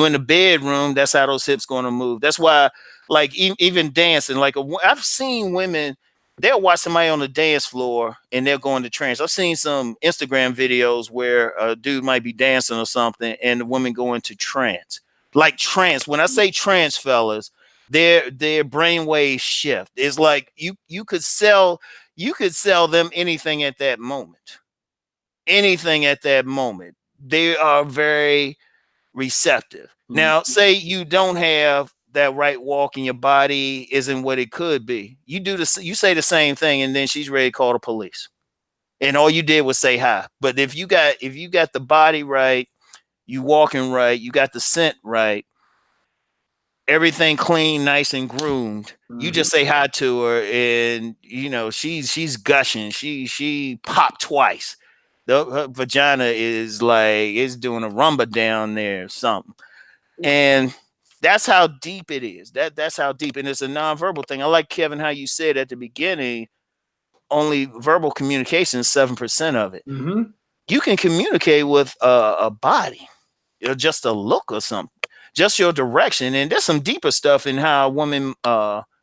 B: in the bedroom, that's how those hips going to move. That's why, like even dancing, I've seen women, they'll watch somebody on the dance floor and they'll go into trance. I've seen some Instagram videos where a dude might be dancing or something and the woman go into trance. Like trance. When I say trance, fellas, their brainwave shift. It's like you could sell them anything at that moment. Anything at that moment. They are very receptive.
A: Mm-hmm.
B: Now, say you don't have that right walk and your body isn't what it could be. You say the same thing, and then she's ready to call the police. And all you did was say hi. But if you got the body right, you walking right, you got the scent right, everything clean, nice and groomed. You just say hi to her, and she's gushing. She popped twice. Her vagina is like it's doing a rumba down there or something. And that's how deep it is. That's how deep. And it's a nonverbal thing. I like, Kevin, how you said at the beginning, only verbal communication is 7% of it.
A: Mm-hmm.
B: You can communicate with a body, just a look or something. just your direction. And there's some deeper stuff in how a woman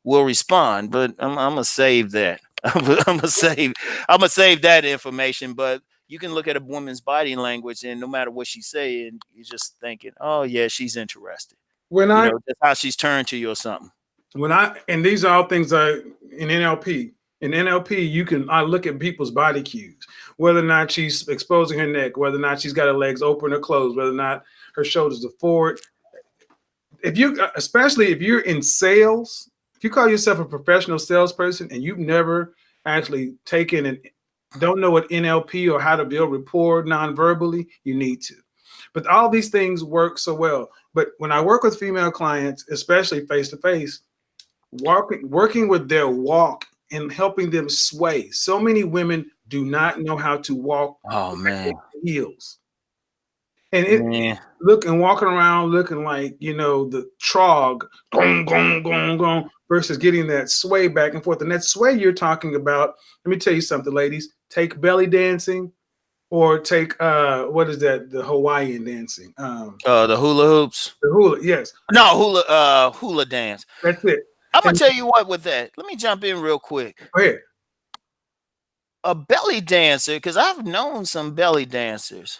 B: will respond, but I'm gonna save that. I'm gonna save that information. But you can look at a woman's body language, and no matter what she's saying, you're just thinking, oh yeah, she's interested.
A: When
B: You
A: I
B: know, just how she's turned to you or something.
A: and these are all things I in NLP. In NLP, I look at people's body cues, whether or not she's exposing her neck, whether or not she's got her legs open or closed, whether or not her shoulders are forward. If you, especially if you're in sales, if you call yourself a professional salesperson and you've never actually taken and don't know what NLP or how to build rapport non-verbally, you need to. But all these things work so well. But when I work with female clients, especially face to face, working with their walk and helping them sway. So many women do not know how to walk
B: Oh man,
A: heels. And
B: man.
A: walking around looking like, the trog, gong, gong, gong, gong, versus getting that sway back and forth. And that sway you're talking about, let me tell you something, ladies, take belly dancing or take, what is that? The Hawaiian dancing.
B: The hula hoops.
A: The hula, yes.
B: No, hula dance.
A: That's it.
B: I'm gonna tell you what with that. Let me jump in real quick.
A: Go ahead.
B: A belly dancer, because I've known some belly dancers.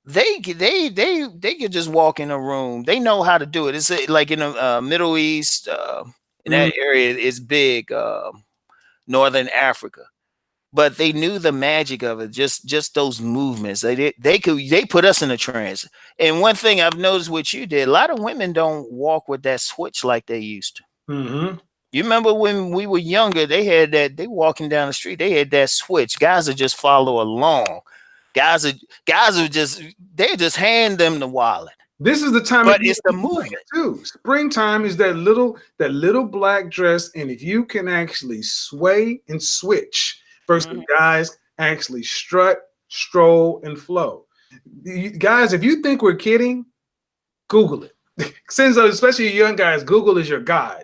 B: They could just walk in a room. They know how to do it. It's like in the Middle East, in that area is big, Northern Africa. But they knew the magic of it, just those movements. They put us in a trance. And one thing I've noticed what you did, a lot of women don't walk with that switch like they used to.
A: Mm-hmm.
B: You remember when we were younger, they had that, they walking down the street, they had that switch. Guys would just follow along. Guys would just hand them the wallet.
A: This is the time,
B: but it's the movement
A: too. Springtime is that little black dress, and if you can actually sway and switch versus guys actually strut, stroll, and flow. Guys, if you think we're kidding, Google it. Since especially you young guys, Google is your guide.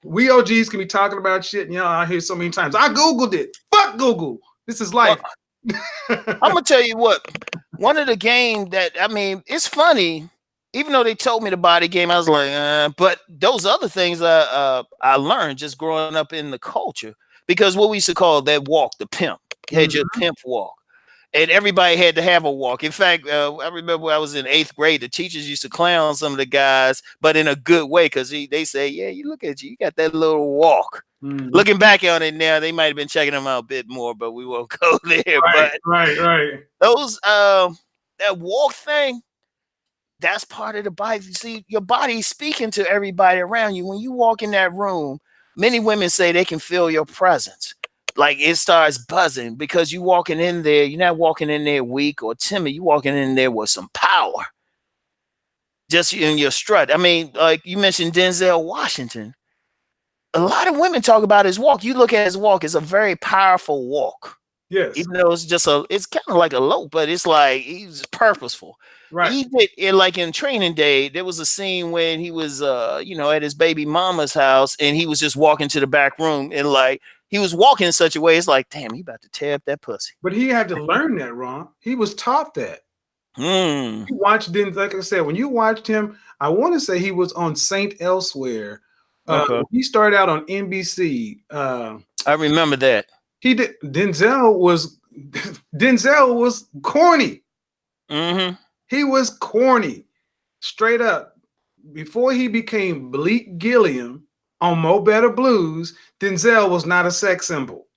A: We OGs can be talking about shit, and y'all I hear so many times. I Googled it. Fuck Google. This is life.
B: I'm gonna tell you what. One of the game that it's funny. Even though they told me the body game, I was like, but those other things I learned just growing up in the culture. Because what we used to call that walk, the pimp. You had your pimp walk. And everybody had to have a walk. In fact, I remember when I was in 8th grade, the teachers used to clown some of the guys, but in a good way, because they say, yeah, you look at you got that little walk. Looking back on it now, they might have been checking them out a bit more, but we won't go there.
A: Right.
B: Those that walk thing, that's part of the body. You see, your body's speaking to everybody around you. When you walk in that room, many women say they can feel your presence. Like it starts buzzing because you walking in there, you're not walking in there weak or timid. You walking in there with some power. Just in your strut. I mean, like you mentioned Denzel Washington. A lot of women talk about his walk. You look at his walk, it's a very powerful walk.
A: Yes.
B: Even though it's kind of like a lope, but it's like he's purposeful.
A: Right.
B: He did it like in Training Day. There was a scene when he was at his baby mama's house and he was just walking to the back room and like he was walking in such a way, it's like, damn, he about to tear up that pussy.
A: But he had to learn that, Ron. He was taught that. You watched him, like I said, when you watched him, I want to say he was on Saint Elsewhere. He started out on NBC.
B: I remember that.
A: He did. Denzel was corny. He was corny, straight up. Before he became Bleak Gilliam on Mo Better Blues, Denzel was not a sex symbol.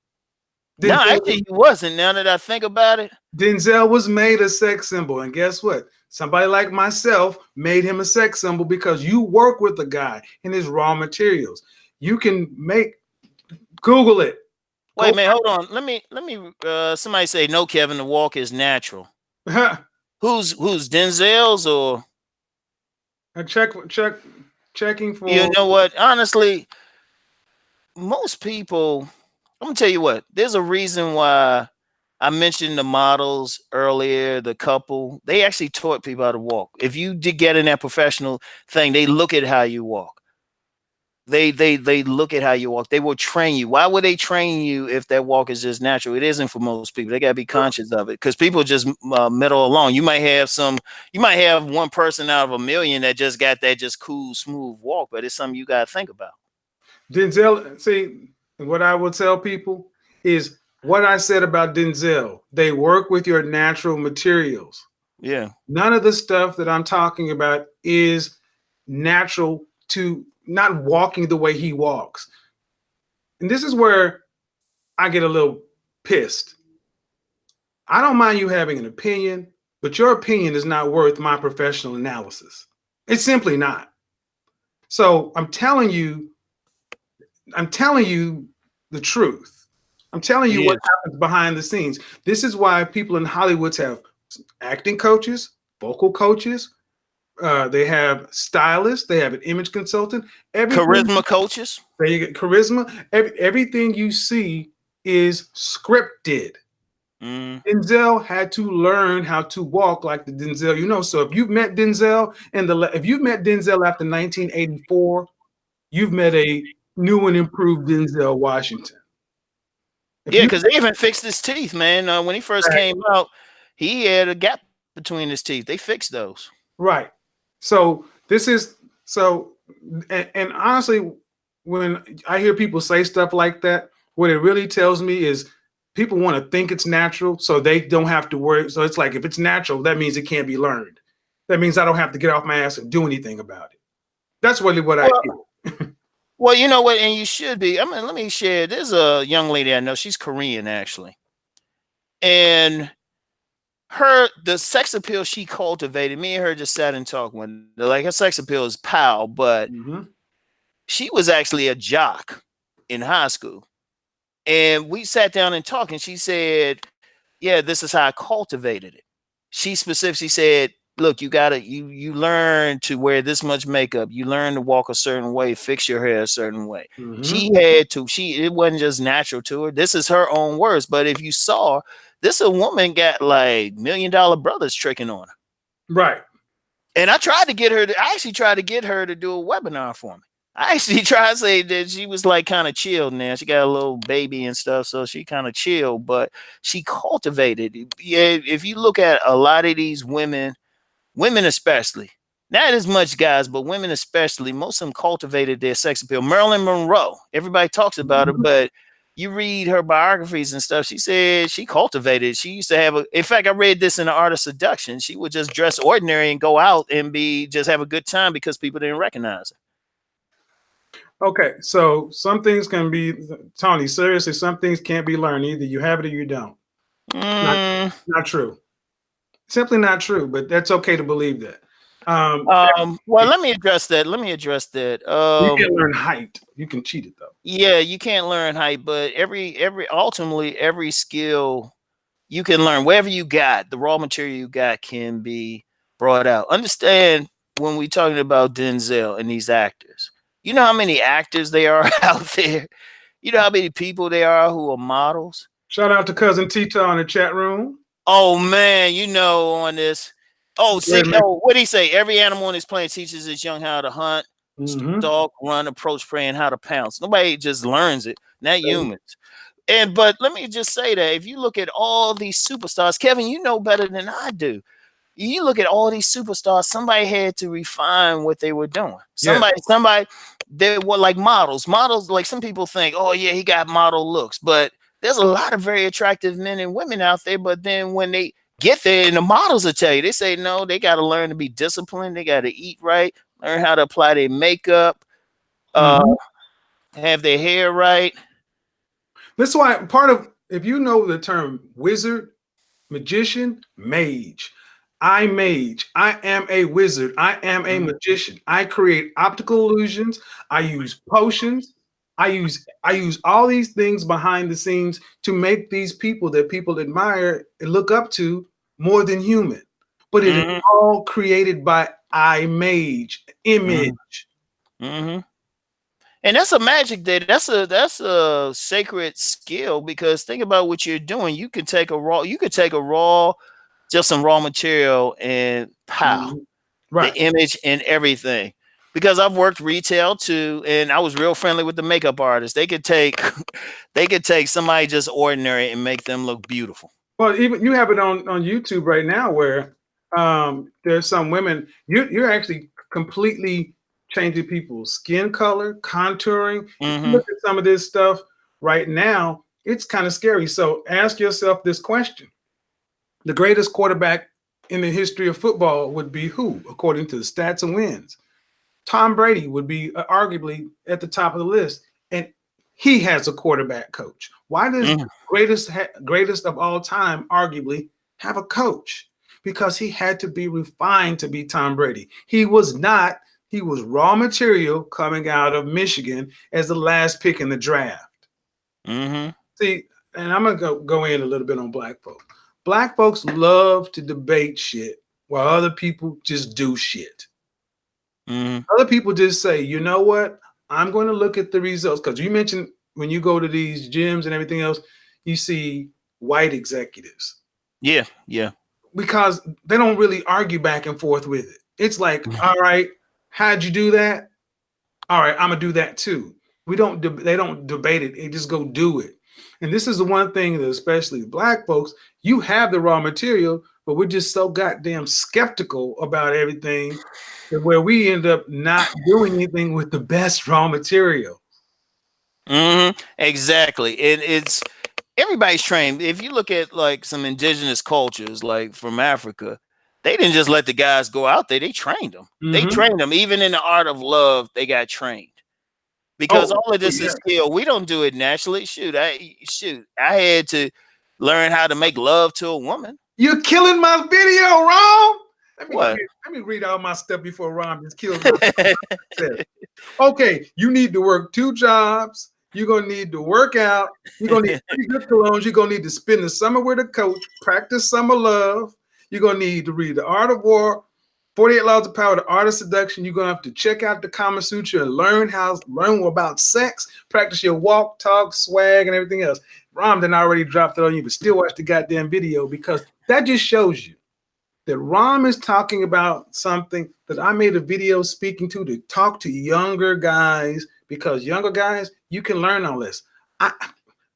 B: No, actually, he wasn't. Now that I think about it,
A: Denzel was made a sex symbol, and guess what? Somebody like myself made him a sex symbol because you work with the guy in his raw materials. You can Google it.
B: Wait, man, hold on. Let me. Somebody say no, Kevin. The walk is natural. Who's Denzel's or?
A: Checking for.
B: You know what? Honestly, most people. I'm gonna tell you what. There's a reason why I mentioned the models earlier. The couple, they actually taught people how to walk. If you did get in that professional thing, they look at how you walk. They look at how you walk. They will train you. Why would they train you if that walk is just natural? It isn't for most people. They got to be conscious of it because people just meddle along. You might have one person out of a million that just got that just cool, smooth walk, but it's something you got to think about.
A: Denzel, see, what I will tell people is what I said about Denzel. They work with your natural materials.
B: Yeah.
A: None of the stuff that I'm talking about is natural to not walking the way he walks. And this is where I get a little pissed. I don't mind you having an opinion, but your opinion is not worth my professional analysis. It's simply not. So I'm telling you the truth. I'm telling you what happens behind the scenes. This is why people in Hollywood have acting coaches, vocal coaches. They have stylists. They have an image consultant.
B: Charisma coaches.
A: They get charisma. Everything you see is scripted. Denzel had to learn how to walk like the Denzel you know. So if you've met Denzel if you've met Denzel after 1984, you've met a new and improved Denzel Washington.
B: Yeah, because they even fixed his teeth, man. When he first came out, he had a gap between his teeth. They fixed those.
A: Right. So this is and honestly, when I hear people say stuff like that, what it really tells me is people want to think it's natural, so they don't have to worry. So it's like if it's natural, that means it can't be learned. That means I don't have to get off my ass and do anything about it. That's really what I hear.
B: Well, you know what, and you should be. I mean, let me share. There's a young lady I know. She's Korean, actually, and the sex appeal she cultivated. Me and her just sat and talked. Like her sex appeal is pow, but she was actually a jock in high school, and we sat down and talked. And she said, "Yeah, this is how I cultivated it." She specifically said, look, you learn to wear this much makeup. You learn to walk a certain way, fix your hair a certain way. It wasn't just natural to her. This is her own words. But if you saw, a woman got like $1 Million Brothers tricking on her.
A: Right.
B: And I actually tried to get her to do a webinar for me. I actually tried to say that she was like kind of chilled now. She got a little baby and stuff, so she kind of chilled, but she cultivated. Yeah, if you look at a lot of these women especially, not as much guys, but women especially, most of them cultivated their sex appeal. Marilyn Monroe, everybody talks about her, but you read her biographies and stuff, she said she cultivated. She used to have in fact, I read this in The Art of Seduction. She would just dress ordinary and go out and just have a good time because people didn't recognize her.
A: Okay, so some things can be, Tony, seriously, some things can't be learned. Either you have it or you don't. Not true. Simply not true, but that's okay to believe that.
B: Well, let me address that.
A: You can learn height. You can cheat it though.
B: Yeah, you can't learn height, but ultimately every skill you can learn. Wherever you got, the raw material you got can be brought out. Understand when we're talking about Denzel and these actors. You know how many actors there are out there? You know how many people there are who are models?
A: Shout out to Cousin Tita in the chat room.
B: Oh man, you know on this. Oh, what did he say? Every animal on this planet teaches its young how to hunt, stalk, run, approach prey, and how to pounce. Nobody just learns it, not humans. But let me just say that if you look at all these superstars, Kevin, you know better than I do. You look at all these superstars, somebody had to refine what they were doing. Somebody, they were like models. Models, like some people think, oh yeah, he got model looks, but there's a lot of very attractive men and women out there. But then when they get there, and the models will tell you, they say no, they got to learn to be disciplined. They got to eat right, learn how to apply their makeup, have their hair right.
A: That's why if you know the term wizard, magician, mage. I am a wizard. I am a magician. I create optical illusions. I use potions. I use all these things behind the scenes to make these people that people admire and look up to more than human. But it is all created by image.
B: And that's a magic that's a sacred skill, because think about what you're doing. You could take just some raw material and pow, the image and everything. because I've worked retail too, and I was real friendly with the makeup artists. They could take they could take somebody just ordinary and make them look beautiful.
A: Well, even you have it on YouTube right now where there's some women you're actually completely changing people's skin color, contouring. If you
B: Hmm.
A: look at some of this stuff right now, it's kind of scary. So ask yourself this question. The greatest quarterback in the history of football would be who, according to the stats and wins? Tom Brady would be arguably at the top of the list, and he has a quarterback coach. Why does the greatest of all time arguably have a coach? Because he had to be refined to be Tom Brady. He was not. He was raw material coming out of Michigan as the last pick in the draft.
B: Hmm.
A: See, and I'm gonna go in a little bit on black folks. Black folks love to debate shit while other people just do shit.
B: Hmm.
A: Other people just say, you know what? I'm going to look at the results. Because you mentioned when you go to these gyms and everything else, you see white executives
B: Yeah, yeah.
A: because they don't really argue back and forth with it. It's like, all right, how'd you do that? All right, I'm gonna do that too. They don't debate it. They just go do it. And this is the one thing that especially black folks, you have the raw material, but we're just so goddamn skeptical about everything that where we end up not doing anything with the best raw material.
B: Exactly. And it's everybody's trained. If you look at like some indigenous cultures, like from Africa, they didn't just let the guys go out there. They trained them. They
A: Mm-hmm.
B: trained them. Even in the art of love, they got trained. Because
A: Oh,
B: all of this
A: yeah.
B: is skill. We don't do it naturally. I had to learn how to make love to a woman.
A: You're killing my video, Ron.
B: What?
A: Let me read all my stuff before Ron just kills my stuff. Okay, you need to work 2 jobs. You're gonna need to work out. You're gonna need 3 good colognes. You're gonna need to spend the summer with a coach, practice summer love. You're gonna need to read The Art of War, 48 Laws of Power, The Art of Seduction. You're gonna have to check out the Kama Sutra and learn about sex, practice your walk, talk, swag, and everything else. Ram already dropped it on you, but still watch the goddamn video because that just shows you that Ram is talking about something that I made a video speaking to talk to younger guys because younger guys, you can learn all this.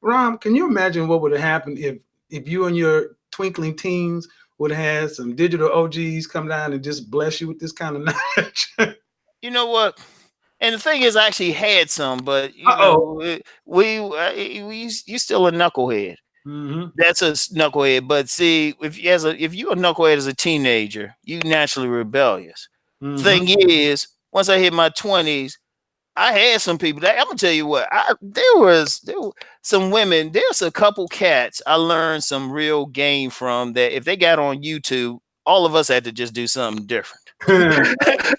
A: Ram, can you imagine what would have happened if you and your twinkling teens would have had some digital OGs come down and just bless you with this kind of knowledge?
B: You know what? And the thing is, I actually had some, but
A: Uh-oh.
B: you still a knucklehead.
A: Mm-hmm.
B: That's a knucklehead. But see, if you're a knucklehead as a teenager, you naturally rebellious.
A: Mm-hmm.
B: Thing is, once I hit my 20s, I had some people that I'm gonna tell you what. There were some women. There's a couple cats I learned some real game from. That if they got on YouTube, all of us had to just do something different.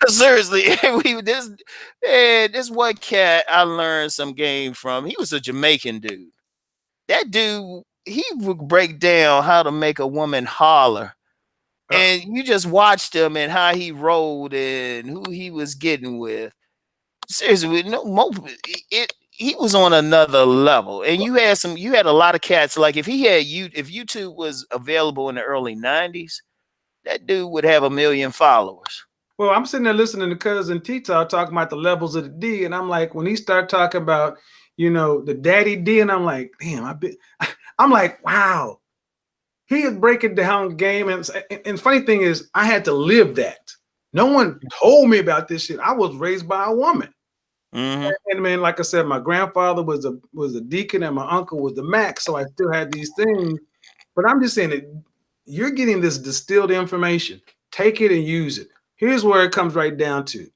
B: Seriously, this one cat I learned some game from. He was a Jamaican dude. That dude, he would break down how to make a woman holler. And you just watched him and how he rolled and who he was getting with. Seriously, he was on another level. And you had a lot of cats. Like if YouTube was available in the early 90s, that dude would have 1 million followers.
A: Well, I'm sitting there listening to Cousin T-Talk talking about the levels of the D, and I'm like, when he started talking about, the daddy D, and I'm like, damn, I'm like, wow, he is breaking down game. And funny thing is, I had to live that. No one told me about this shit. I was raised by a woman.
B: Mm-hmm.
A: And man, like I said, my grandfather was a deacon, and my uncle was the Mac, so I still had these things. But I'm just saying that you're getting this distilled information. Take it and use it. Here's where it comes right down to.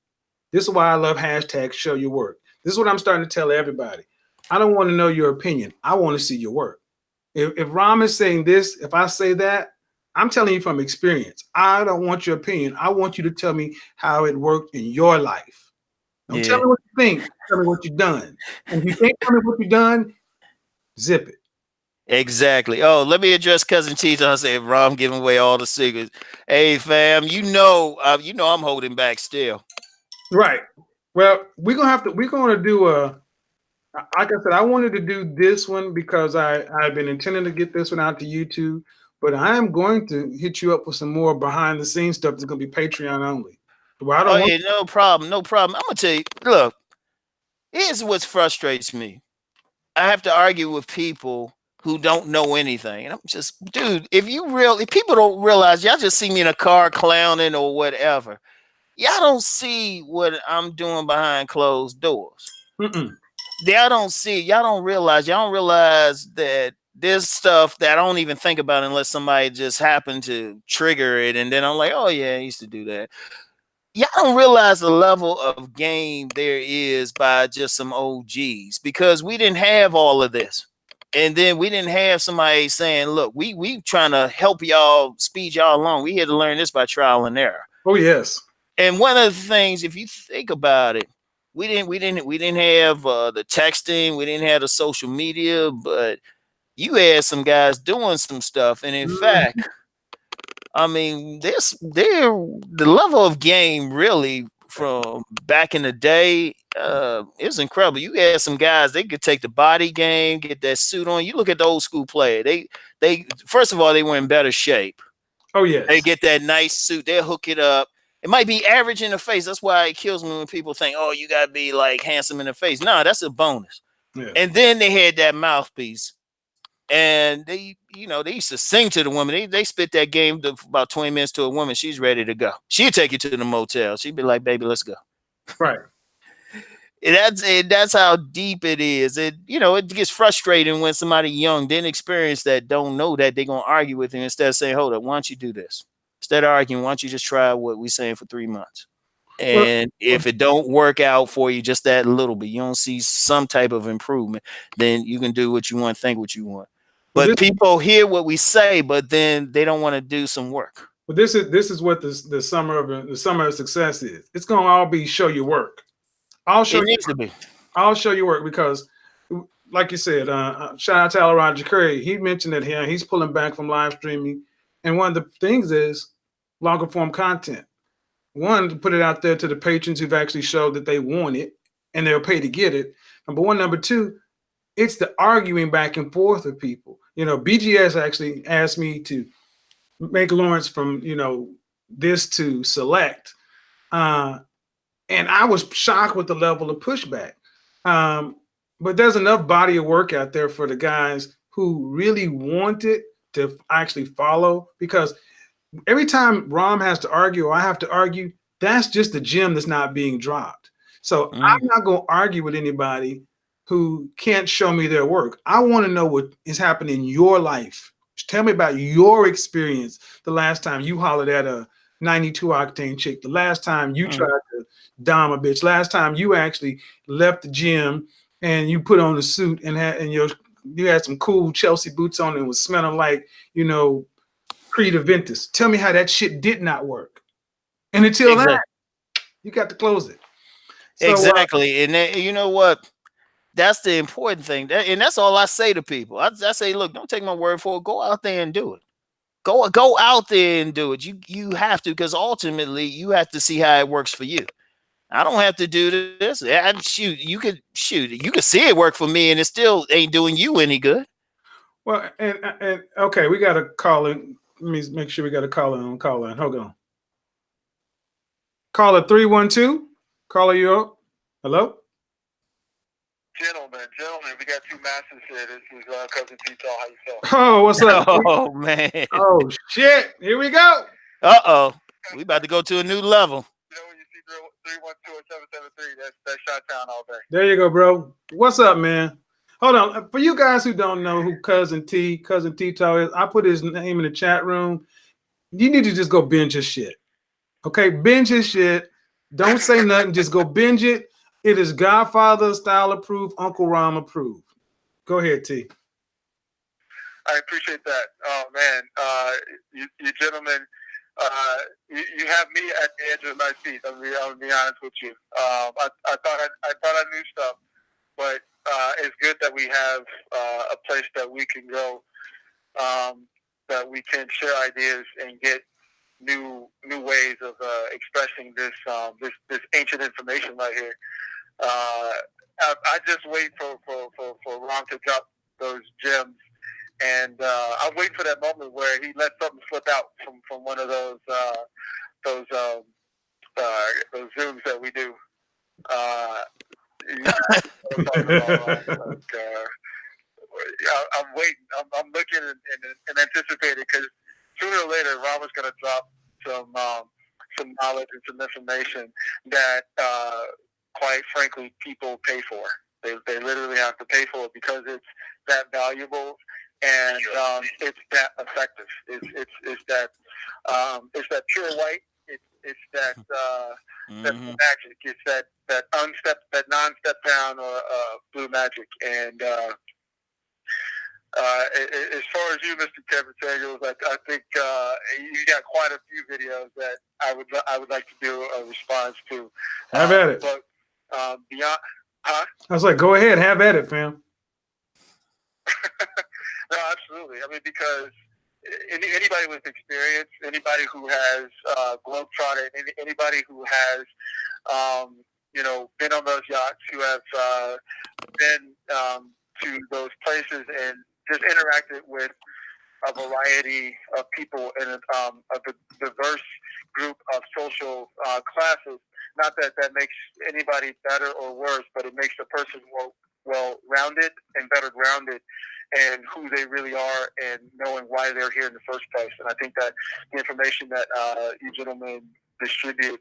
A: This is why I love hashtag show your work. This is what I'm starting to tell everybody. I don't want to know your opinion. I want to see your work. If Ram is saying this, if I say that, I'm telling you from experience. I don't want your opinion. I want you to tell me how it worked in your life. Don't tell me what you think. Tell me what you've done. And if you can't tell me what you've done, zip it.
B: Exactly. Oh, let me address Cousin Tito. I say, Rom giving away all the secrets. Hey, fam, I'm holding back still.
A: Right. Well, we're gonna do like I said, I wanted to do this one because I've been intending to get this one out to YouTube, but I am going to hit you up with some more behind the scenes stuff that's gonna be Patreon only. Well, I
B: Oh
A: don't want.
B: yeah, no problem, no problem. I'm gonna tell you. Look, here's what frustrates me. I have to argue with people who don't know anything, and I'm just, dude. If people don't realize, y'all just see me in a car clowning or whatever. Y'all don't see what I'm doing behind closed doors.
A: Mm-mm.
B: Y'all don't see. Y'all don't realize. Y'all don't realize that there's stuff that I don't even think about unless somebody just happened to trigger it, and then I'm like, oh yeah, I used to do that. Y'all don't realize the level of game there is by just some OGs because we didn't have all of this. And then we didn't have somebody saying, look, we trying to help y'all, speed y'all along. We had to learn this by trial and error.
A: Oh yes.
B: And one of the things, if you think about it, we didn't have the texting, we didn't have the social media, but you had some guys doing some stuff. And in
A: Mhm.
B: fact, I mean, the level of game really from back in the day, it was incredible. You had some guys, they could take the body game, get that suit on. You look at the old school player. They first of all, they were in better shape.
A: Oh
B: They
A: yes.
B: get that nice suit, they'll hook it up. It might be average in the face. That's why it kills me when people think, oh, you gotta be like handsome in the face. No, that's a bonus.
A: Yeah.
B: And then they had that mouthpiece and they used to sing to the woman. They spit that game to about 20 minutes to a woman. She's ready to go. She'd take you to the motel. She'd be like, baby, let's go.
A: Right.
B: That's how deep it is. It gets frustrating when somebody young didn't experience that, don't know that, they're gonna argue with you instead of saying, hold up, why don't you do this? Instead of arguing, why don't you just try what we're saying for 3 months?
A: Well,
B: And
A: well,
B: if it don't work out for you just that little bit, you don't see some type of improvement, then you can do what you want, think what you want.
A: well,
B: But
A: this
B: people hear what we say, but then they don't want to do some work.
A: well, this is what the summer of success is. It's gonna all be show your work. I'll show
B: It
A: you.
B: needs to be.
A: I'll show you work because, like you said, shout out to Roger Curry. He mentioned it here. He's pulling back from live streaming, and one of the things is longer form content. One, to put it out there to the patrons who've actually showed that they want it and they'll pay to get it. Number one. Number two, it's the arguing back and forth with people. BGS actually asked me to make Lawrence from this to select, uh, and I was shocked with the level of pushback. Um, but there's enough body of work out there for the guys who really want it to actually follow, because every time Rom has to argue or I have to argue, that's just the gem that's not being dropped. So
B: Mm,
A: I'm not going to argue with anybody who can't show me their work. I want to know what is happening in your life. Tell me about your experience the last time you hollered at a 92 octane chick, the last time you
B: mm.
A: tried to dom a bitch, last time you actually left the gym and you put on a suit and you had some cool Chelsea boots on and was smelling like, Creed Aventus. Tell me how that shit did not work. And until that,
B: Exactly.
A: you got to close it. So
B: Exactly. And you know what? That's the important thing. And that's all I say to people. I say, look, don't take my word for it. Go out there and do it. Go out there and do it. You have to, because ultimately you have to see how it works for you. I don't have to do this. You could see it work for me, and it still ain't doing you any good.
A: and okay, we got a call in. Let me make sure we got a call in on call line. Hold on. Caller 312. Caller, you up? Hello?
D: Gentlemen, we got two masters here. This is Cousin Tito. How you feeling?
A: Oh, what's up?
B: Oh man.
A: Oh shit. Here we go.
B: Uh-oh. We about to go to a new level.
D: When you see 312-773, that's Shot Town all day.
A: There you go, bro. What's up, man? Hold on. For you guys who don't know who Cousin Tito is, I put his name in the chat room. You need to just go binge his shit. Okay, binge his shit. Don't say nothing. Just go binge it. It is Godfather style approved, Uncle Rom approved. Go ahead, T.
D: I appreciate that. Oh man, you gentlemen, you have me at the edge of my seat. I'm gonna be honest with you. I thought I knew stuff, but it's good that we have a place that we can go, that we can share ideas and get new ways of expressing this ancient information right here. I just wait for Ron to drop those gems, and I wait for that moment where he lets something slip out from one of those those Zooms that we do. I'm waiting. I'm looking and anticipating because sooner or later, Ron was going to drop some knowledge and some information that, quite frankly, people pay for. They literally have to pay for it because it's that valuable and it's that effective. It's that pure white. It's that that magic. It's that non-step down or blue magic. And as far as you, Mr. Kevin Samuels, I think you got quite a few videos that I would like to do a response to.
A: Have at it.
D: But beyond, huh?
A: I was like, go ahead, have at it, fam.
D: No, absolutely. I mean, because anybody with experience, anybody who has globetrotted, anybody who has been on those yachts, who have been to those places and just interacted with a variety of people in a diverse group of social classes. Not that makes anybody better or worse, but it makes the person more well-rounded and better grounded in who they really are and knowing why they're here in the first place. And I think that the information that you gentlemen distribute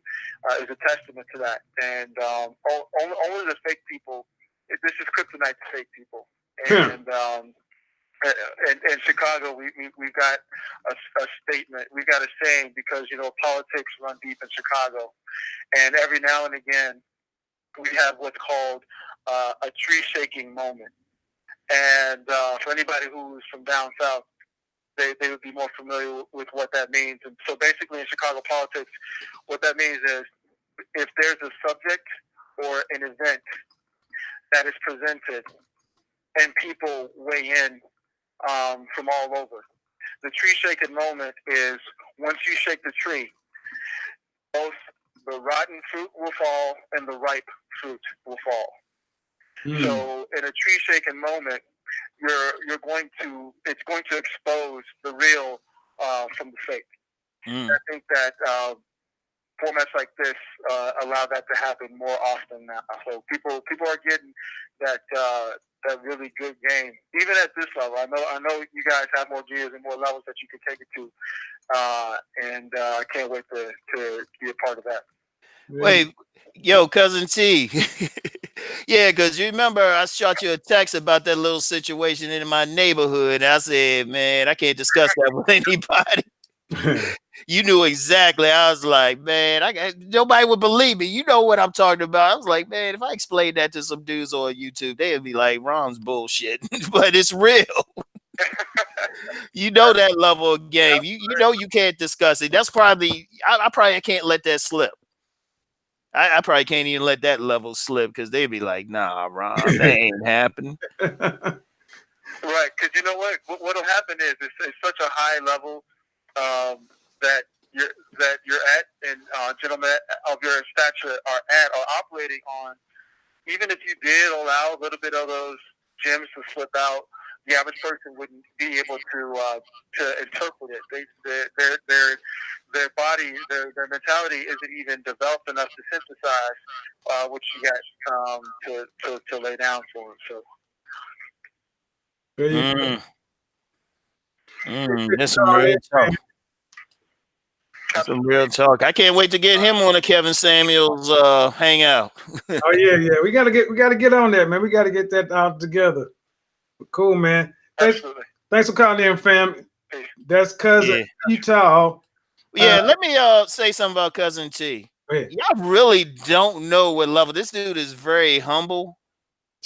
D: is a testament to that. And only the fake people, this is kryptonite to fake people. And in Chicago, we've got a statement. We've got a saying because, politics run deep in Chicago. And every now and again, we have what's called a tree-shaking moment. And for anybody who's from down south, they would be more familiar with what that means. And so basically in Chicago politics, what that means is if there's a subject or an event that is presented and people weigh in from all over, the tree-shaking moment is once you shake the tree, both the rotten fruit will fall and the ripe fruit will fall. So in a tree shaking moment, it's going to expose the real from the fake. I think that formats like this allow that to happen more often now. So people are getting that really good game, even at this level. I know you guys have more gears and more levels that you can take it to, and I can't wait to be a part of that.
B: Wait, yo, cousin T. Yeah, because you remember I shot you a text about that little situation in my neighborhood. I said, man, I can't discuss that with anybody. You knew exactly. I was like, man, nobody would believe me. You know what I'm talking about. I was like, man, if I explained that to some dudes on YouTube, they'd be like, Ron's bullshit. But it's real. You know that level of game. You know you can't discuss it. That's probably I probably can't let that slip. I probably can't even let that level slip because they'd be like, nah, Ron, that ain't happening.
D: Right, because you know what'll happen is it's such a high level that you're at, and gentlemen of your stature are operating on. Even if you did allow a little bit of those gems to slip out, the average person wouldn't be able to interpret it. Their body, their mentality isn't even developed enough to synthesize what you got to lay down for them. So.
B: That's some real talk. That's some real talk. I can't wait to get him on a Kevin Samuels hangout.
A: Oh yeah. We gotta get on that, man. We gotta get that out together. Cool, man. Thanks for calling in, fam. That's cousin T-Tall.
B: Yeah, let me say something about cousin T. Y'all really don't know what level. This dude is very humble.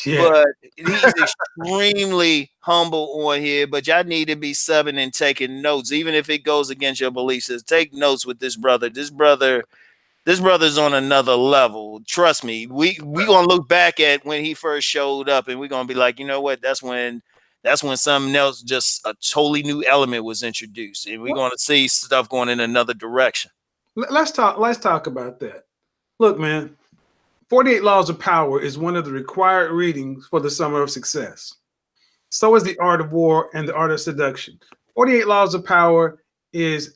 B: Yeah. But he's extremely humble on here. But y'all need to be subbing and taking notes, even if it goes against your beliefs. Take notes with this brother. This brother's on another level. Trust me. We gonna look back at when he first showed up, and we're gonna be like, you know what? That's when something else, just a totally new element was introduced, and we're gonna see stuff going in another direction.
A: Let's talk about that. Look, man. 48 Laws of Power is one of the required readings for the Summer of Success. So is The Art of War and The Art of Seduction. 48 Laws of Power is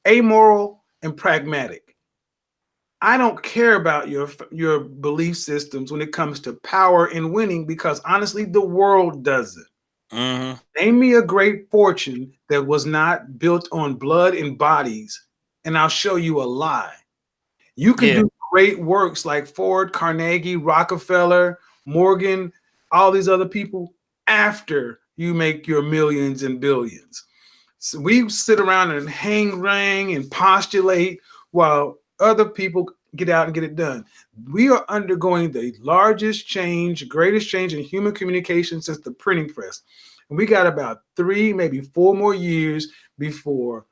A: amoral and pragmatic. I don't care about your belief systems when it comes to power and winning because honestly, the world does it.
B: Mm-hmm.
A: Name me a great fortune that was not built on blood and bodies, and I'll show you a lie. You can
B: Yeah.
A: do great works like Ford, Carnegie, Rockefeller, Morgan, all these other people after you make your millions and billions. So we sit around and hang rang and postulate while other people get out and get it done. We are undergoing the largest change, greatest change in human communication since the printing press. And we got about 3, maybe 4 more years before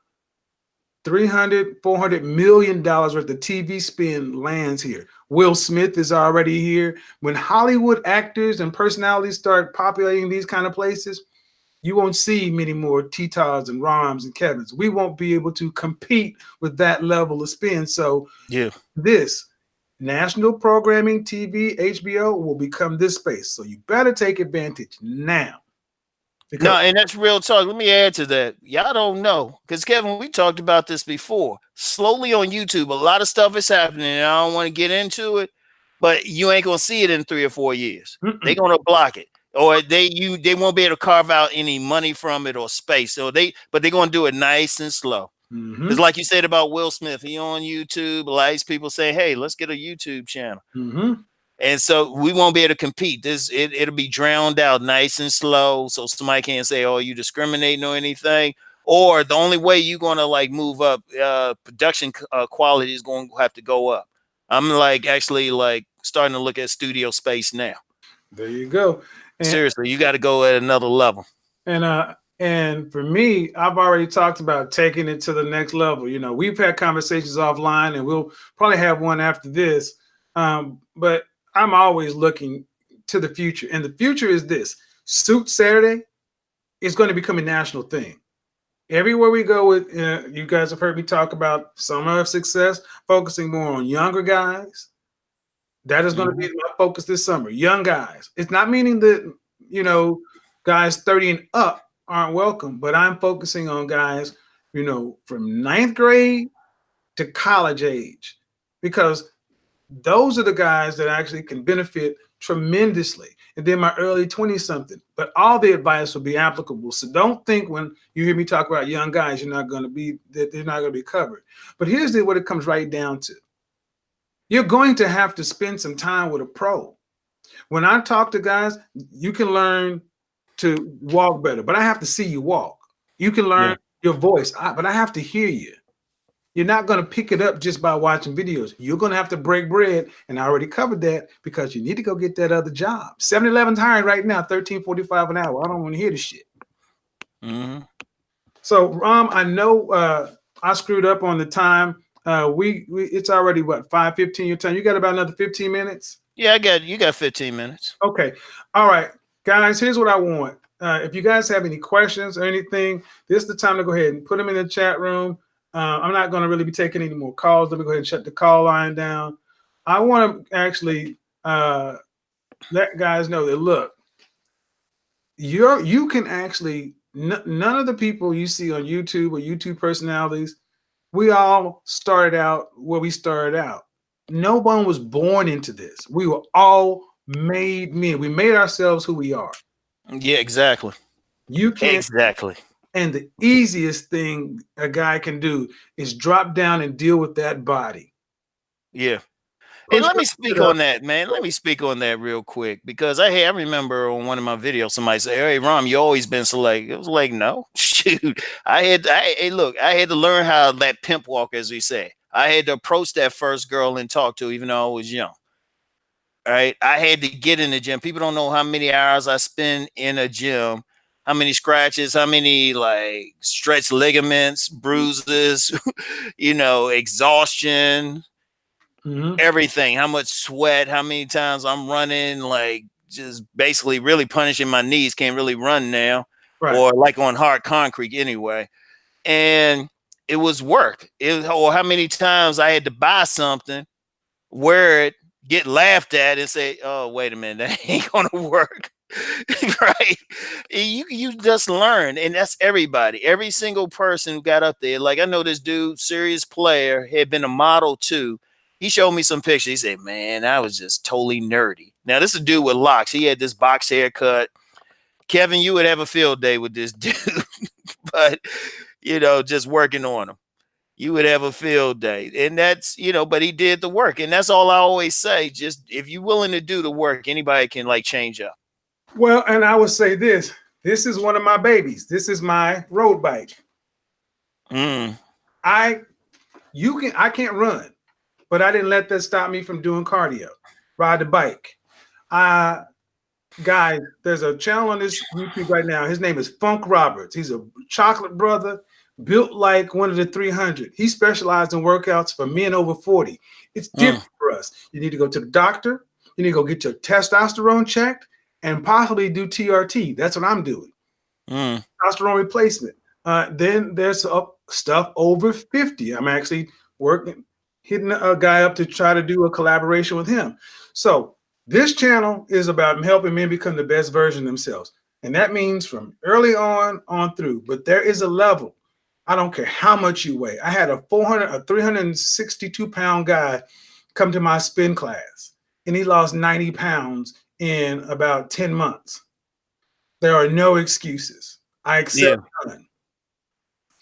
A: 300, $400 million worth of TV spin lands here. Will Smith is already here. When Hollywood actors and personalities start populating these kind of places, you won't see many more Titas and Roms and Kevins. We won't be able to compete with that level of spin. So
B: Yeah.
A: this national programming, TV, HBO will become this space. So you better take advantage now.
B: No,
A: Because
B: and that's real talk. Let me add to that. Y'all don't know. Because Kevin, we talked about this before. Slowly on YouTube, a lot of stuff is happening. And I don't want to get into it, but you ain't gonna see it in 3 or 4 years. They're
A: mm-mm,
B: gonna block it. Or they won't be able to carve out any money from it or space. But they're gonna do it nice and slow. Because
A: mm-hmm,
B: like you said about Will Smith, he on YouTube, a lot of these people say, hey, let's get a YouTube channel.
A: mm-hmm.
B: And so we won't be able to compete. It'll be drowned out nice and slow. So somebody can't say, oh, you discriminating or anything. Or the only way you're gonna like move up, production quality is going to have to go up. I'm like actually like starting to look at studio space now.
A: There you go. And
B: Seriously, you got to go at another level.
A: and for me, I've already talked about taking it to the next level. You know, we've had conversations offline, and we'll probably have one after this. But I'm always looking to the future, and the future is this: Suit Saturday is going to become a national thing. Everywhere we go, with you guys have heard me talk about Summer of Success, focusing more on younger guys. That is going to
B: Mhm.
A: be my focus this summer. Young guys. It's not meaning that, you know, guys 30 and up aren't welcome, but I'm focusing on guys, from ninth grade to college age, because those are the guys that actually can benefit tremendously. And then my early 20 something. But all the advice will be applicable. So don't think when you hear me talk about young guys, that they're not going to be covered. But here's what it comes right down to. You're going to have to spend some time with a pro. When I talk to guys, you can learn to walk better, but I have to see you walk. You can
B: Yeah.
A: learn your voice, but I have to hear you. You're not going to pick it up just by watching videos. You're going to have to break bread, and I already covered that because you need to go get that other job. 7-Eleven's hiring right now, 13.45 an hour. I don't want to hear this shit.
B: Hmm.
A: So, Ram, I know I screwed up on the time. We it's already what 5:15 your time. You got about another 15 minutes.
B: Yeah, you got 15 minutes.
A: Okay. All right, guys. Here's what I want. If you guys have any questions or anything, this is the time to go ahead and put them in the chat room. I'm not going to really be taking any more calls. Let me go ahead and shut the call line down. I want to actually let guys know that look, you can actually none of the people you see on YouTube or YouTube personalities, we all started out where we started out. No one was born into this. We were all made men. We made ourselves who we are.
B: Yeah, exactly.
A: You can't.
B: Exactly.
A: And the easiest thing a guy can do is drop down and deal with that body.
B: Yeah. Hey,
A: Push
B: let me
A: it
B: speak
A: up.
B: on that, man. Let me speak on that real quick because I remember on one of my videos somebody say, "Hey, Rom, you always been select." It was like, no, shoot. Hey, look, I had to learn how that pimp walk, as we say. I had to approach that first girl and talk to her, even though I was young. Right? I had to get in the gym. People don't know how many hours I spend in a gym, how many scratches, how many like stretched ligaments, bruises, exhaustion,
A: Mhm.
B: everything, how much sweat, how many times I'm running, like just basically really punishing my knees, can't really run now,
A: Right.
B: or like on hard concrete anyway. And it was work. Or how many times I had to buy something, wear it, get laughed at, and say, "Oh, wait a minute, that ain't gonna work." Right? You just learn, and that's everybody. Every single person who got up there. Like I know this dude, serious player, had been a model too. He showed me some pictures. He said, man, I was just totally nerdy. Now, this is a dude with locks. He had this box haircut. Kevin, you would have a field day with this dude, but, just working on him. You would have a field day. And that's, but he did the work. And that's all I always say. Just if you're willing to do the work, anybody can change up.
A: Well, and I would say this is one of my babies. This is my road bike. I can't run, but I didn't let that stop me from doing cardio. Ride the bike. Guys, there's a channel on this YouTube right now. His name is Funk Roberts. He's a chocolate brother, built like one of the 300. He specialized in workouts for men over 40. It's different for us. You need to go to the doctor. You need to go get your testosterone checked and possibly do TRT. That's what I'm doing. Testosterone replacement. Then there's stuff over 50. I'm actually hitting a guy up to try to do a collaboration with him. So this channel is about helping men become the best version of themselves. And that means from early on through. But there is a level. I don't care how much you weigh. I had a 362-pound guy come to my spin class, and he lost 90 pounds in about 10 months. There are no excuses. I accept none.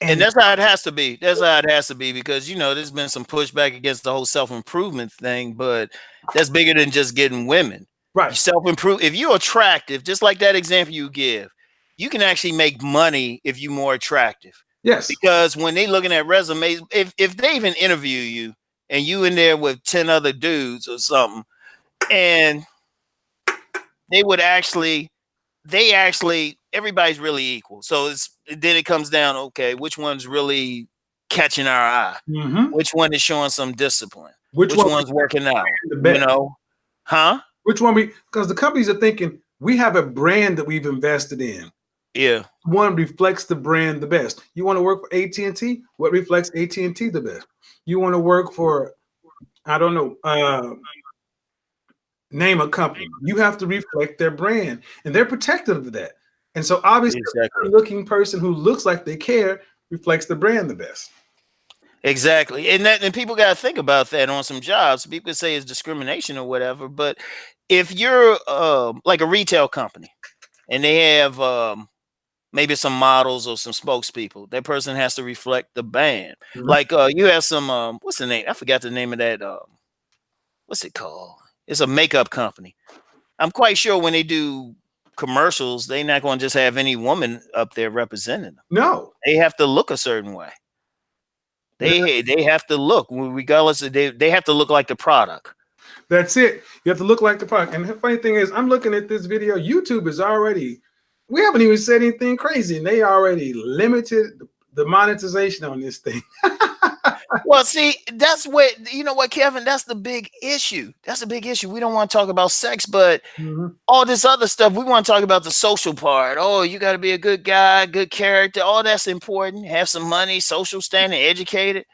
B: And that's how it has to be. That's how it has to be because, there's been some pushback against the whole self-improvement thing, but that's bigger than just getting women.
A: Right.
B: Self-improve. If you're attractive, just like that example you give, you can actually make money if you're more attractive.
A: Yes.
B: Because when they looking at resumes, if they even interview you and you in there with 10 other dudes or something, and everybody's really equal. So then it comes down, okay, which one's really catching our eye? Which one is showing some discipline? Which one's working out?
A: Which one because the companies are thinking we have a brand that we've invested in.
B: Yeah.
A: One reflects the brand the best. You want to work for AT&T? What reflects AT&T the best? You want to work for, I don't know, name a company. You have to reflect their brand, and they're protective of that. And so obviously a looking person who looks like they care reflects the brand the best.
B: Exactly. And people got to think about that on some jobs. People say it's discrimination or whatever, but if you're like a retail company and they have maybe some models or some spokespeople, that person has to reflect the brand. Like you have some what's the name? I forgot the name of that what's it called? It's a makeup company. I'm quite sure when they do commercials, they're not going to just have any woman up there representing them.
A: No.
B: They have to look a certain way. They have to look, regardless of they have to look like the product.
A: That's it. You have to look like the product. And the funny thing is, I'm looking at this video. YouTube is we haven't even said anything crazy, and they already limited the monetization on this thing.
B: Well, see, that's what, you know what, Kevin, that's the big issue. That's the big issue. We don't want to talk about sex, but all this other stuff, we want to talk about the social part. Oh, you got to be a good guy, good character. All that's important. Have some money, social standing, educated.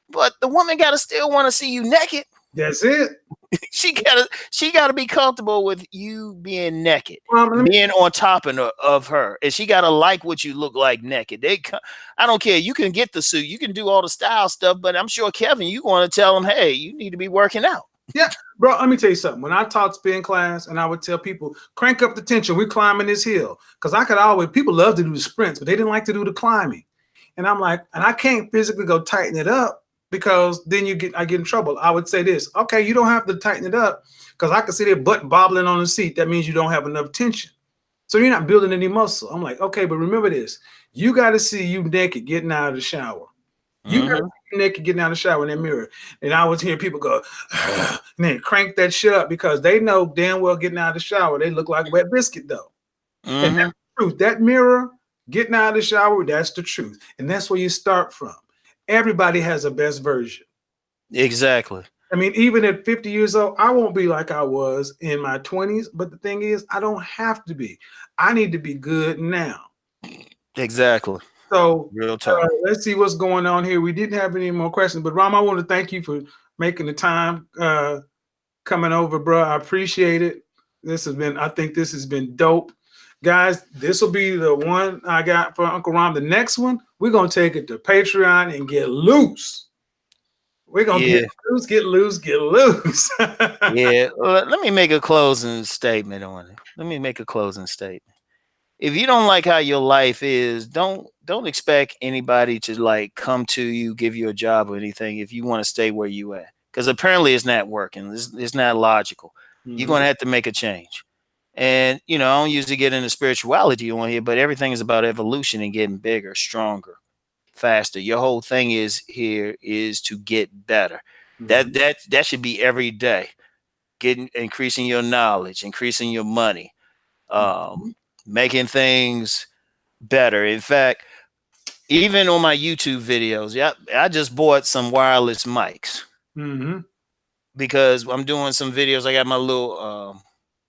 B: But the woman got to still want to see you naked.
A: That's it.
B: She gotta be comfortable with you being naked, being on top of her, and she gotta like what you look like naked. I don't care. You can get the suit, you can do all the style stuff, but I'm sure Kevin, you want to tell him, hey, you need to be working out.
A: Yeah, bro. Let me tell you something. When I taught spin class, and I would tell people, crank up the tension. We're climbing this hill because people love to do the sprints, but they didn't like to do the climbing. And I'm like, and I can't physically go tighten it up, because then I get in trouble. I would say this, okay, you don't have to tighten it up because I can see their butt bobbling on the seat. That means you don't have enough tension. So you're not building any muscle. I'm like, okay, but remember this. You got to see you naked getting out of the shower. You got to see you naked getting out of the shower in that mirror. And I was hearing people go, and then crank that shit up because they know damn well getting out of the shower, they look like wet biscuit though. And that's the truth. That mirror, getting out of the shower, that's the truth. And that's where you start from. Everybody has a best version.
B: Exactly.
A: I mean, even at 50 years old, I won't be like I was in my 20s. But the thing is, I don't have to be. I need to be good now.
B: Exactly.
A: So
B: real talk.
A: Let's see what's going on here. We didn't have any more questions, but Ram, I want to thank you for making the time coming over, bro. I appreciate it. I think this has been dope. Guys, this will be the one I got for Uncle Ram. The next one, we're going to take it to Patreon and get loose. We're gonna
B: Yeah.
A: get loose.
B: Yeah. Well, let me make a closing statement on it. Let me make a closing statement. If you don't like how your life is, don't expect anybody to like come to you, give you a job or anything if you want to stay where you at. Because apparently it's not working. It's not logical. You're
A: Mhm.
B: gonna have to make a change. And I don't usually get into spirituality on here, but everything is about evolution and getting bigger, stronger, faster. Your whole thing is here is to get better.
A: Mhm.
B: That should be every day. Getting increasing your knowledge, increasing your money, um,
A: Mhm.
B: making things better. In fact, even on my YouTube videos, yeah, I just bought some wireless mics
A: Mhm.
B: because I'm doing some videos. I got my little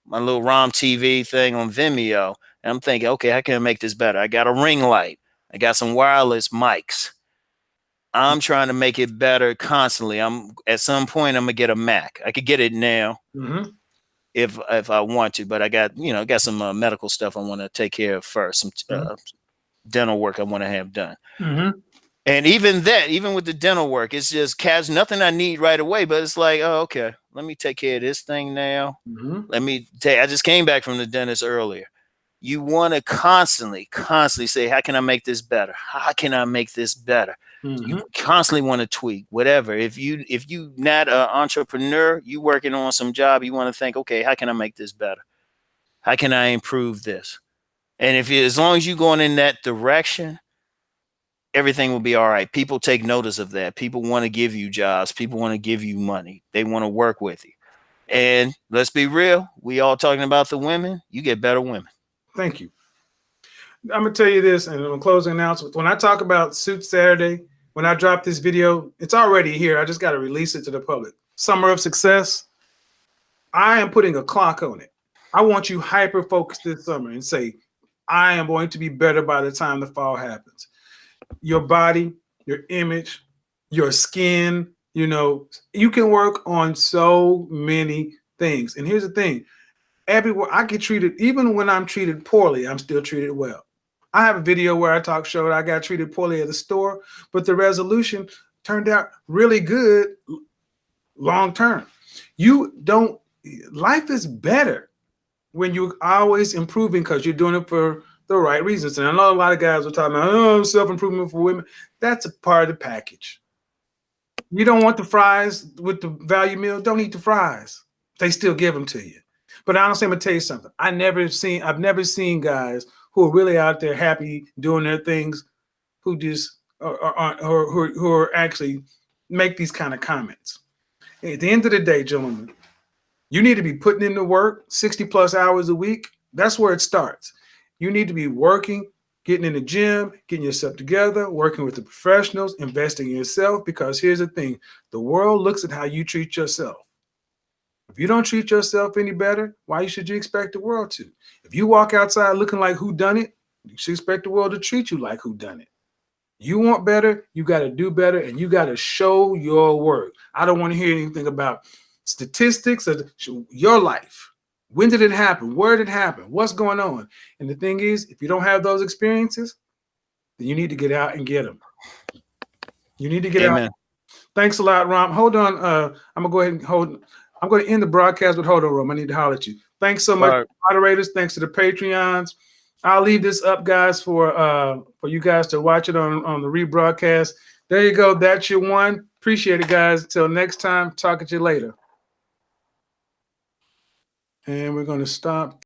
B: ROM TV thing on Vimeo, and I'm thinking, okay, how can I make this better? I got a ring light. I got some wireless mics. I'm trying to make it better constantly. I'm at some point I'm gonna get a Mac. I could get it now
A: Mhm.
B: if I want to, but I got got some medical stuff I want to take care of first. Some dental work I want to have done.
A: Mhm.
B: And even that, even with the dental work, it's just cash, nothing I need right away. But it's like, oh, okay, let me take care of this thing now.
A: Mhm.
B: Let me take. I just came back from the dentist earlier. You want to constantly say, how can I make this better? How can I make this better? You
A: Mhm.
B: constantly want to tweak whatever. If you not an entrepreneur, you working on some job, you want to think, okay, how can I make this better? How can I improve this? And as long as you're going in that direction, everything will be all right. People take notice of that. People want to give you jobs. People want to give you money. They want to work with you. And let's be real, we all talking about the women. You get better women.
A: Thank you. I'm gonna tell you this, and I'm closing announcement. When I talk about Suit Saturday, when I drop this video, it's already here. I just got to release it to the public. Summer of Success. I am putting a clock on it. I want you hyper focused this summer and say, I am going to be better by the time the fall happens. Your body, your image, your skin, you can work on so many things. And here's the thing, everywhere I get treated, even when I'm treated poorly, I'm still treated well. I have a video where I talk showed I got treated poorly at the store, but the resolution turned out really good long term. You don't, life is better when you're always improving because you're doing it for the right reasons. And I know a lot of guys are talking about, oh, self improvement for women. That's a part of the package. You don't want the fries with the value meal, don't eat the fries. They still give them to you. But honestly, I'm gonna tell you something. I've never seen guys who are really out there happy doing their things who just or who are actually make these kind of comments. At the end of the day, gentlemen, you need to be putting in the work 60 plus hours a week. That's where it starts. You need to be working, getting in the gym, getting yourself together, working with the professionals, investing in yourself. Because here's the thing, the world looks at how you treat yourself. If you don't treat yourself any better, why should you expect the world to? If you walk outside looking like who done it, you should expect the world to treat you like who done it. You want better, you got to do better, and you got to show your work. I don't want to hear anything about statistics of your life. When did it happen? Where did it happen? What's going on? And the thing is, if you don't have those experiences, then you need to get out and get them. You need to get out.
B: Amen.
A: Thanks a lot, Rom. Hold on. I'm gonna go ahead and hold. I'm going to end the broadcast with hold on, Rom. I need to holler at you. Thanks so much,
B: All right.
A: moderators. Thanks to the Patreons. I'll leave this up, guys, for you guys to watch it on the rebroadcast. There you go. That's your one. Appreciate it, guys. Until next time. Talk to you later. And we're going to stop